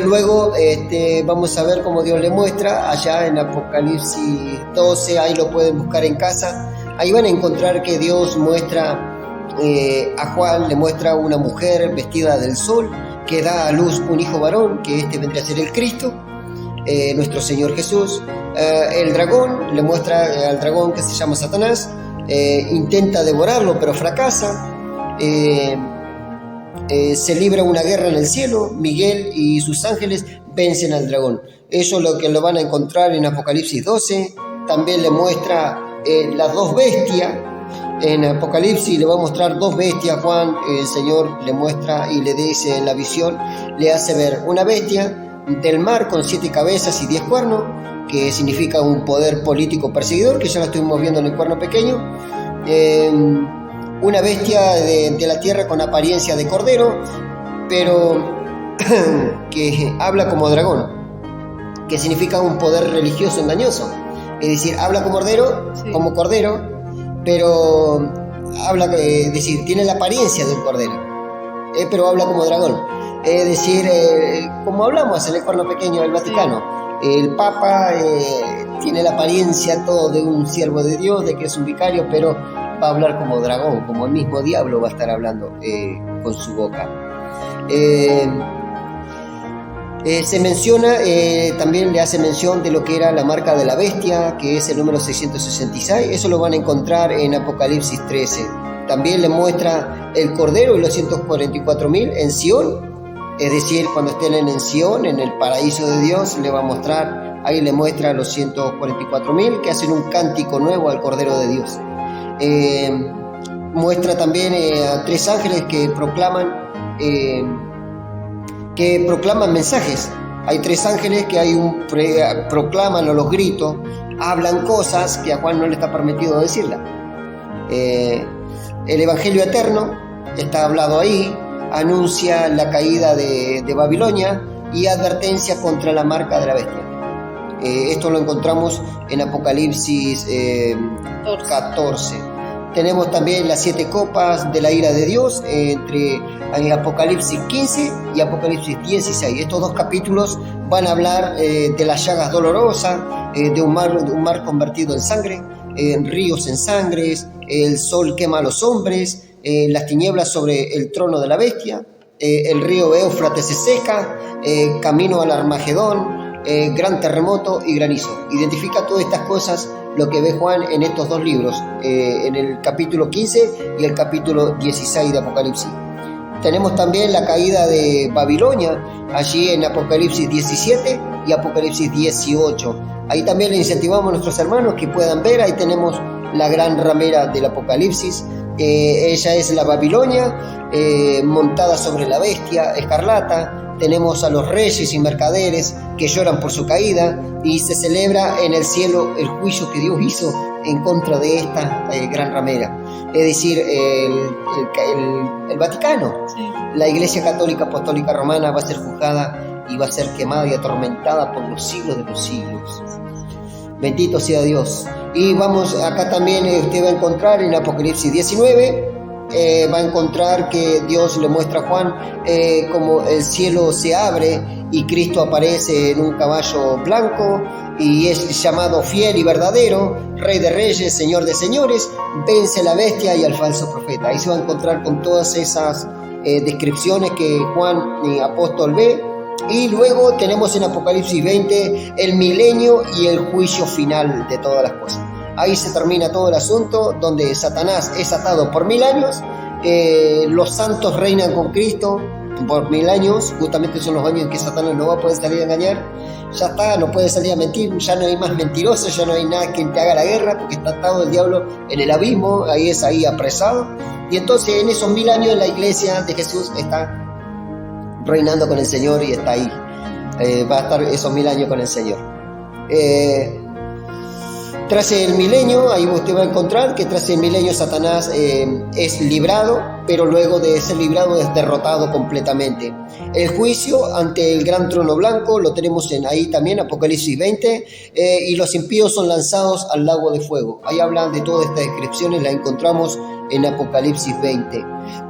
Luego vamos a ver cómo Dios le muestra allá en Apocalipsis 12, ahí lo pueden buscar en casa. Ahí van a encontrar que Dios muestra a Juan, le muestra una mujer vestida del sol que da a luz un hijo varón, que vendría a ser el Cristo, nuestro Señor Jesús. El dragón, le muestra al dragón que se llama Satanás, intenta devorarlo pero fracasa. Se libra una guerra en el cielo, Miguel y sus ángeles vencen al dragón. Eso es lo que lo van a encontrar en Apocalipsis 12. También le muestra las 2 bestias. En Apocalipsis le va a mostrar 2 bestias. Juan, el Señor le muestra y le dice en la visión, le hace ver una bestia del mar con 7 cabezas y 10 cuernos, que significa un poder político perseguidor, que ya lo estuvimos viendo en el cuerno pequeño. Una bestia de la tierra con apariencia de cordero, pero que habla como dragón, que significa un poder religioso engañoso. Es decir, habla como cordero, pero habla, es decir, tiene la apariencia de un cordero, pero habla como dragón. Es decir, como hablamos en el cuerno pequeño del Vaticano, el Papa tiene la apariencia todo de un siervo de Dios, de que es un vicario, pero va a hablar como dragón, como el mismo diablo va a estar hablando con su boca. Se menciona, también le hace mención de lo que era la marca de la bestia, que es el número 666. Eso lo van a encontrar en Apocalipsis 13. También le muestra el Cordero y los 144.000 en Sion. Es decir, cuando estén en Sion, en el paraíso de Dios, le va a mostrar, ahí le muestra a los 144.000 que hacen un cántico nuevo al Cordero de Dios. Muestra también a 3 ángeles que proclaman mensajes. Hay 3 ángeles que proclaman a los gritos, hablan cosas que a Juan no le está permitido decirla. El Evangelio eterno está hablado ahí, anuncia la caída de Babilonia y advertencia contra la marca de la bestia. Esto lo encontramos en Apocalipsis 14. Tenemos también las 7 copas de la ira de Dios en Apocalipsis 15 y Apocalipsis 16. Estos 2 capítulos van a hablar de las llagas dolorosas, de un mar convertido en sangre, ríos en sangres, el sol quema a los hombres, las tinieblas sobre el trono de la bestia, el río Éufrates se seca, camino al Armagedón, gran terremoto y granizo. Identifica todas estas cosas lo que ve Juan en estos 2 libros, en el capítulo 15 y el capítulo 16 de Apocalipsis. Tenemos también la caída de Babilonia, allí en Apocalipsis 17 y Apocalipsis 18. Ahí también le incentivamos a nuestros hermanos que puedan ver, ahí tenemos la gran ramera del Apocalipsis, ella es la Babilonia, montada sobre la bestia escarlata. Tenemos a los reyes y mercaderes que lloran por su caída, y se celebra en el cielo el juicio que Dios hizo en contra de esta gran ramera. Es decir, el Vaticano, sí. La Iglesia Católica Apostólica Romana va a ser juzgada y va a ser quemada y atormentada por los siglos de los siglos. Bendito sea Dios. Y vamos, acá también usted va a encontrar en Apocalipsis 19, va a encontrar que Dios le muestra a Juan como el cielo se abre y Cristo aparece en un caballo blanco y es llamado fiel y verdadero, Rey de reyes, Señor de señores, vence a la bestia y al falso profeta. Ahí se va a encontrar con todas esas descripciones que Juan, apóstol, ve. Y luego tenemos en Apocalipsis 20 el milenio y el juicio final de todas las cosas. Ahí se termina todo el asunto, donde Satanás es atado por 1000 años, los santos reinan con Cristo por 1000 años, justamente son los años en que Satanás no va a poder salir a engañar, ya está, no puede salir a mentir, ya no hay más mentirosos, ya no hay nada que te haga la guerra, porque está atado el diablo en el abismo, ahí es ahí apresado, y entonces en esos 1000 años la iglesia de Jesús está reinando con el Señor y está ahí, va a estar esos 1000 años con el Señor. Tras el milenio, ahí usted va a encontrar que tras el milenio Satanás es librado, pero luego de ser librado es derrotado completamente. El juicio ante el gran trono blanco lo tenemos ahí también, Apocalipsis 20, y los impíos son lanzados al lago de fuego. Ahí hablan de todas estas descripciones, las encontramos en Apocalipsis 20.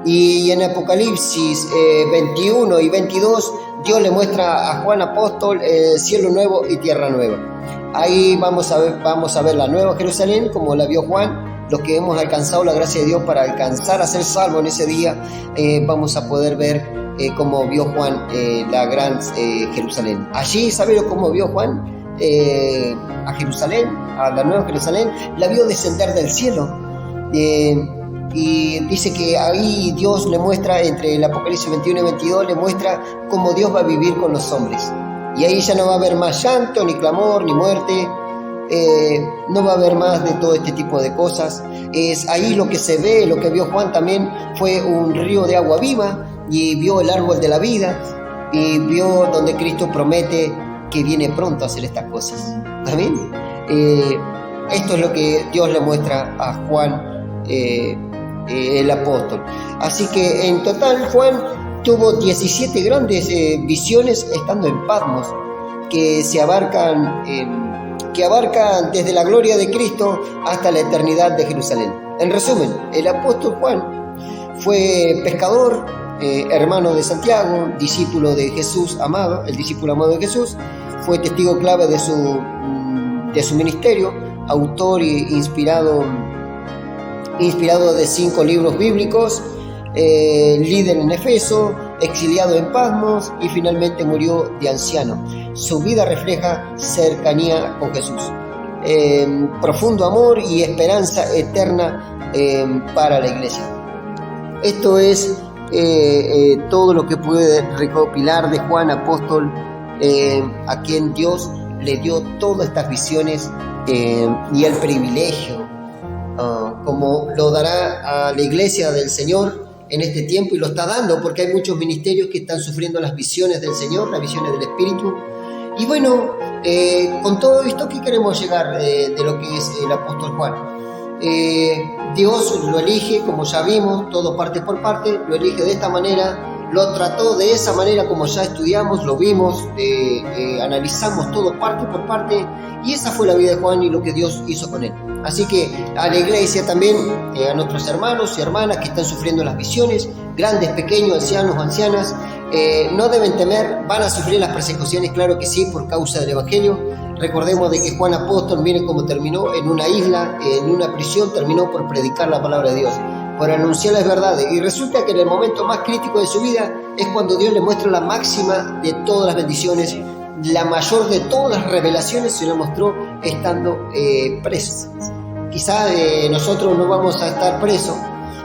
Y en Apocalipsis 21 y 22, Dios le muestra a Juan apóstol cielo nuevo y tierra nueva. Ahí vamos a ver la nueva Jerusalén como la vio Juan. Los que hemos alcanzado la gracia de Dios para alcanzar a ser salvos en ese día, vamos a poder ver cómo vio Juan la gran Jerusalén. Allí, ¿saben cómo vio Juan a Jerusalén, a la nueva Jerusalén? La vio descender del cielo. Y dice que ahí Dios le muestra, entre el Apocalipsis 21 y 22, le muestra cómo Dios va a vivir con los hombres. Y ahí ya no va a haber más llanto, ni clamor, ni muerte, no va a haber más de todo este tipo de cosas. Es ahí lo que se ve, lo que vio Juan también fue un río de agua viva, y vio el árbol de la vida, y vio donde Cristo promete que viene pronto a hacer estas cosas. Amén. Esto es lo que Dios le muestra a Juan, el apóstol. Así que en total Juan tuvo 17 grandes visiones estando en Patmos, que abarcan desde la gloria de Cristo hasta la eternidad de Jerusalén. En resumen, el apóstol Juan fue pescador, hermano de Santiago, discípulo de Jesús amado, el discípulo amado de Jesús, fue testigo clave de su ministerio, autor e inspirado de 5 libros bíblicos, líder en Efeso, exiliado en Patmos y finalmente murió de anciano. Su vida refleja cercanía con Jesús, profundo amor y esperanza eterna para la iglesia. Esto es todo lo que puede recopilar de Juan apóstol, a quien Dios le dio todas estas visiones y el privilegio, como lo dará a la iglesia del Señor en este tiempo, y lo está dando porque hay muchos ministerios que están sufriendo las visiones del Señor, las visiones del Espíritu. Y bueno, con todo esto, ¿qué queremos llegar de lo que es el apóstol Juan? Dios lo elige, como ya vimos, todo parte por parte, lo elige de esta manera, lo trató de esa manera, como ya estudiamos, lo vimos, analizamos todo parte por parte, y esa fue la vida de Juan y lo que Dios hizo con él. Así que a la iglesia también, a nuestros hermanos y hermanas que están sufriendo las visiones, grandes, pequeños, ancianos, ancianas, no deben temer, van a sufrir las persecuciones, claro que sí, por causa del Evangelio. Recordemos de que Juan apóstol, miren cómo terminó, en una isla, en una prisión, terminó por predicar la palabra de Dios, por anunciar las verdades. Y resulta que en el momento más crítico de su vida es cuando Dios le muestra la máxima de todas las bendiciones, la mayor de todas las revelaciones se la mostró estando preso. Quizás nosotros no vamos a estar presos,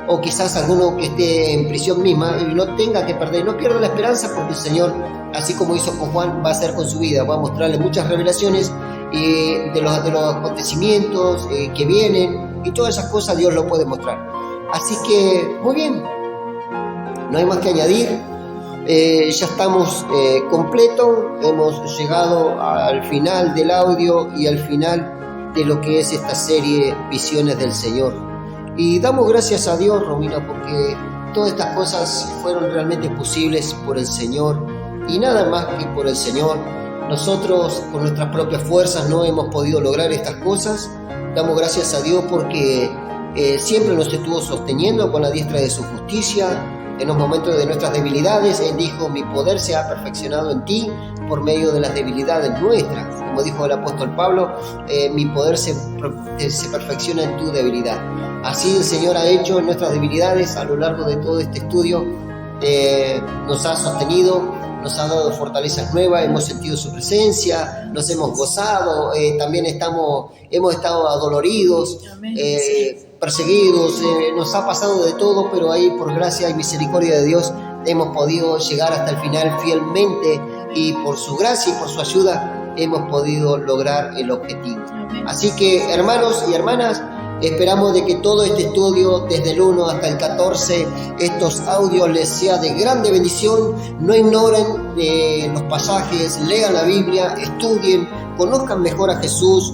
o quizás alguno que esté en prisión misma y no tenga que perder, no pierda la esperanza, porque el Señor, así como hizo con Juan, va a hacer con su vida, va a mostrarle muchas revelaciones de los acontecimientos que vienen, y todas esas cosas Dios lo puede mostrar. Así que, muy bien, no hay más que añadir. Ya estamos completos, hemos llegado al final del audio y al final de lo que es esta serie Visiones del Señor. Y damos gracias a Dios, Romina, porque todas estas cosas fueron realmente posibles por el Señor y nada más que por el Señor. Nosotros con nuestras propias fuerzas no hemos podido lograr estas cosas. Damos gracias a Dios porque siempre nos estuvo sosteniendo con la diestra de su justicia. En los momentos de nuestras debilidades, Él dijo: mi poder se ha perfeccionado en ti por medio de las debilidades nuestras. Como dijo el apóstol Pablo, mi poder se perfecciona en tu debilidad. Así el Señor ha hecho en nuestras debilidades a lo largo de todo este estudio. Nos ha sostenido, nos ha dado fortalezas nuevas, hemos sentido su presencia, nos hemos gozado, también hemos estado adoloridos, perseguidos, nos ha pasado de todo, pero ahí por gracia y misericordia de Dios hemos podido llegar hasta el final fielmente y por su gracia y por su ayuda hemos podido lograr el objetivo. Así que, hermanos y hermanas, esperamos de que todo este estudio, desde el 1 hasta el 14, estos audios les sea de grande bendición. No ignoren los pasajes, lean la Biblia, estudien, conozcan mejor a Jesús,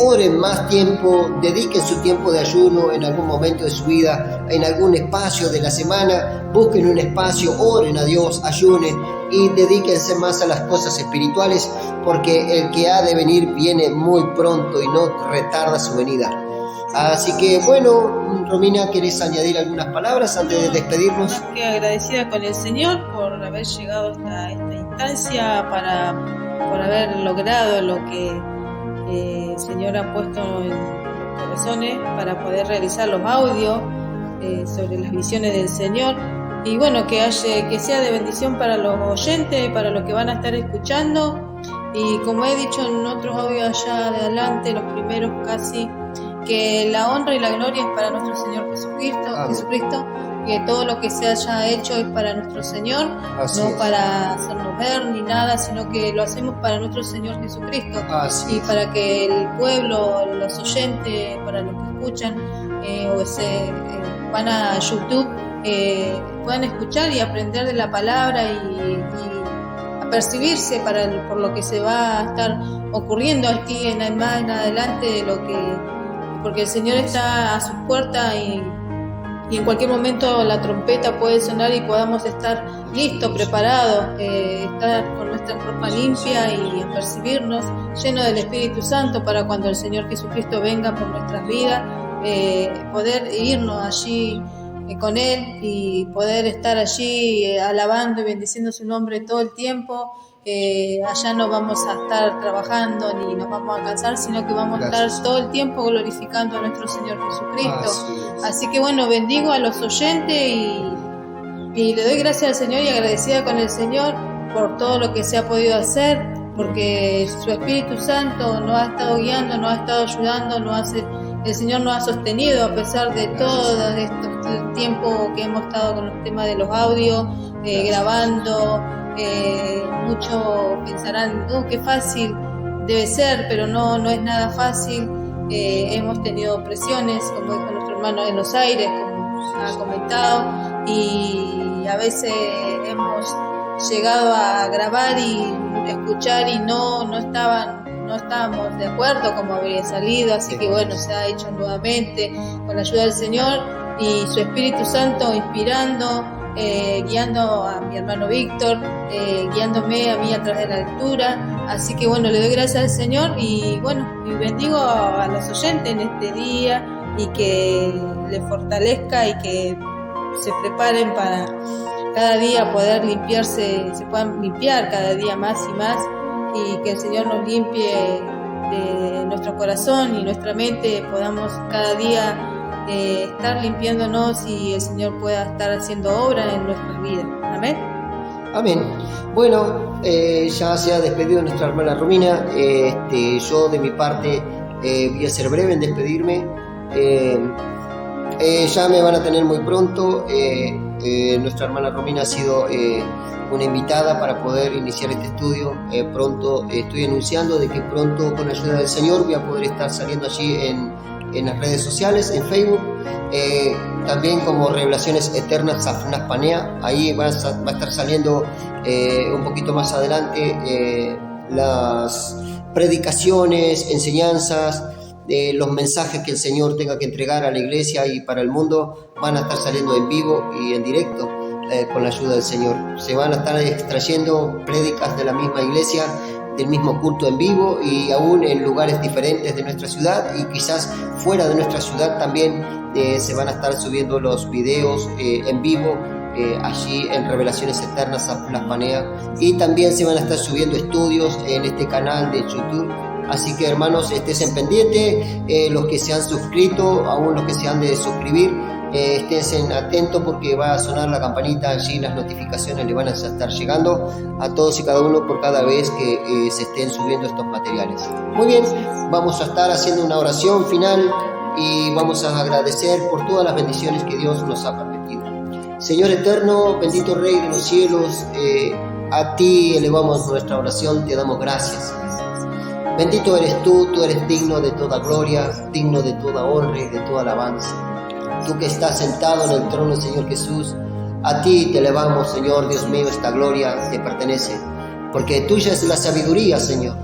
oren más tiempo, dediquen su tiempo de ayuno en algún momento de su vida, en algún espacio de la semana, busquen un espacio, oren a Dios, ayunen y dedíquense más a las cosas espirituales, porque el que ha de venir viene muy pronto y no retarda su venida. Así que bueno, Romina, ¿querés añadir algunas palabras antes de despedirnos? Más que agradecida con el Señor por haber llegado hasta esta instancia, por haber logrado lo que el Señor ha puesto en los corazones para poder realizar los audios sobre las visiones del Señor. Y bueno, que sea de bendición para los oyentes, para los que van a estar escuchando. Y como he dicho en otros audios allá adelante, los primeros casi, que la honra y la gloria es para nuestro Señor Jesucristo, que todo lo que se haya hecho es para nuestro Señor, para hacernos ver ni nada, sino que lo hacemos para nuestro Señor Jesucristo. Para que el pueblo, los oyentes, para los que escuchan van a YouTube, puedan escuchar y aprender de la palabra y apercibirse por lo que se va a estar ocurriendo aquí en adelante, de lo que, porque el Señor está a sus puertas y en cualquier momento la trompeta puede sonar y podamos estar listos, preparados, estar con nuestra ropa limpia y apercibirnos llenos del Espíritu Santo para cuando el Señor Jesucristo venga por nuestras vidas, poder irnos allí con Él y poder estar allí alabando y bendiciendo su nombre todo el tiempo. Allá no vamos a estar trabajando ni nos vamos a cansar, sino que vamos a estar todo el tiempo glorificando a nuestro Señor Jesucristo. Así que bueno, bendigo a los oyentes y le doy gracias al Señor y agradecida con el Señor por todo lo que se ha podido hacer, porque su Espíritu Santo nos ha estado guiando, nos ha estado ayudando, el Señor nos ha sostenido a pesar de todo el tiempo que hemos estado con los temas de los audios, grabando. Muchos pensarán, qué fácil debe ser, pero no es nada fácil. Hemos tenido presiones, como dijo nuestro hermano en los aires, como ha comentado, y a veces hemos llegado a grabar y escuchar y no estábamos de acuerdo como habría salido, así que bueno, se ha hecho nuevamente con la ayuda del Señor y su Espíritu Santo inspirando, guiando a mi hermano Víctor, guiándome a mí a través de la lectura. Así que bueno, le doy gracias al Señor y bueno, y bendigo a los oyentes en este día y que les fortalezca y que se preparen para cada día poder limpiarse, se puedan limpiar cada día más y más, y que el Señor nos limpie de nuestro corazón y nuestra mente, podamos cada día estar limpiándonos y el Señor pueda estar haciendo obra en nuestras vidas. Amén. Amén. Bueno, ya se ha despedido nuestra hermana Romina. Yo de mi parte voy a ser breve en despedirme. Ya me van a tener muy pronto. Nuestra hermana Romina ha sido una invitada para poder iniciar este estudio. Pronto estoy anunciando de que pronto, con la ayuda del Señor, voy a poder estar saliendo allí en en las redes sociales, en Facebook, también como Revelaciones Eternas Safnas Panea. Ahí va a estar saliendo un poquito más adelante las predicaciones, enseñanzas, los mensajes que el Señor tenga que entregar a la iglesia y para el mundo van a estar saliendo en vivo y en directo con la ayuda del Señor. Se van a estar extrayendo prédicas de la misma iglesia, del mismo culto en vivo y aún en lugares diferentes de nuestra ciudad y quizás fuera de nuestra ciudad también se van a estar subiendo los videos en vivo allí en Revelaciones Eternas Safnas Panea, y también se van a estar subiendo estudios en este canal de YouTube. Así que hermanos, estén pendientes, los que se han suscrito, aún los que se han de suscribir, estén atentos porque va a sonar la campanita allí, las notificaciones le van a estar llegando a todos y cada uno por cada vez que se estén subiendo estos materiales. Muy bien, vamos a estar haciendo una oración final y vamos a agradecer por todas las bendiciones que Dios nos ha permitido. Señor eterno, bendito Rey de los cielos, a ti elevamos nuestra oración, te damos gracias. Bendito eres tú eres digno de toda gloria, digno de toda honra y de toda alabanza. Tú que estás sentado en el trono, Señor Jesús, a ti te elevamos, Señor Dios mío, esta gloria te pertenece, porque tuya es la sabiduría, Señor,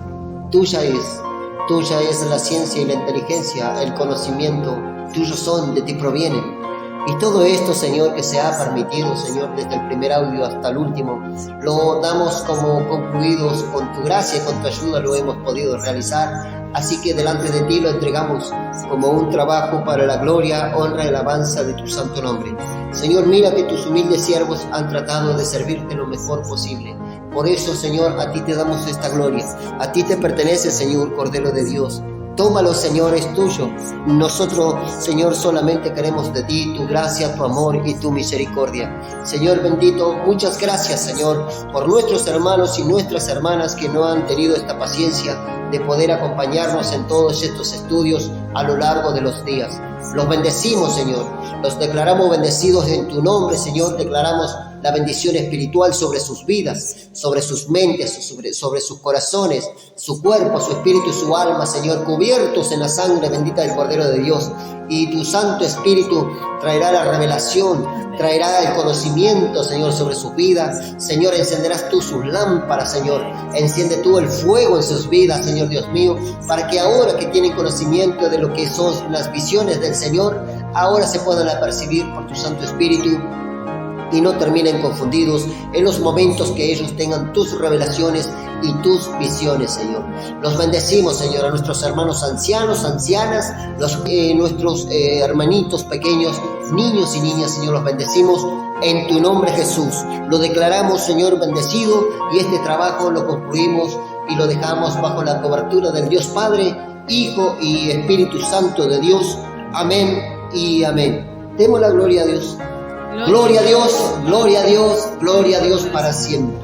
tuya es la ciencia y la inteligencia, el conocimiento, tuyos son, de ti provienen. Y todo esto, Señor, que se ha permitido, Señor, desde el primer audio hasta el último, lo damos como concluidos con tu gracia y con tu ayuda lo hemos podido realizar. Así que delante de ti lo entregamos como un trabajo para la gloria, honra y alabanza de tu santo nombre. Señor, mira que tus humildes siervos han tratado de servirte lo mejor posible. Por eso, Señor, a ti te damos esta gloria. A ti te pertenece, Señor, Cordero de Dios. Tómalo, Señor, es tuyo. Nosotros, Señor, solamente queremos de ti tu gracia, tu amor y tu misericordia. Señor bendito, muchas gracias, Señor, por nuestros hermanos y nuestras hermanas que no han tenido esta paciencia de poder acompañarnos en todos estos estudios a lo largo de los días. Los bendecimos, Señor. Los declaramos bendecidos en tu nombre, Señor. Declaramos la bendición espiritual sobre sus vidas, sobre sus mentes, sobre sus corazones, su cuerpo, su espíritu y su alma, Señor, cubiertos en la sangre bendita del Cordero de Dios. Y tu Santo Espíritu traerá la revelación, traerá el conocimiento, Señor, sobre sus vidas. Señor, encenderás tú sus lámparas, Señor. Enciende tú el fuego en sus vidas, Señor Dios mío, para que ahora que tienen conocimiento de lo que son las visiones del Señor, ahora se puedan apercibir por tu Santo Espíritu y no terminen confundidos en los momentos que ellos tengan tus revelaciones y tus visiones, Señor. Los bendecimos, Señor, a nuestros hermanos ancianos, ancianas, nuestros hermanitos pequeños, niños y niñas, Señor, los bendecimos en tu nombre, Jesús. Lo declaramos, Señor, bendecido, y este trabajo lo concluimos y lo dejamos bajo la cobertura del Dios Padre, Hijo y Espíritu Santo de Dios. Amén y amén. Demos la gloria a Dios. Gloria a Dios, gloria a Dios, gloria a Dios para siempre.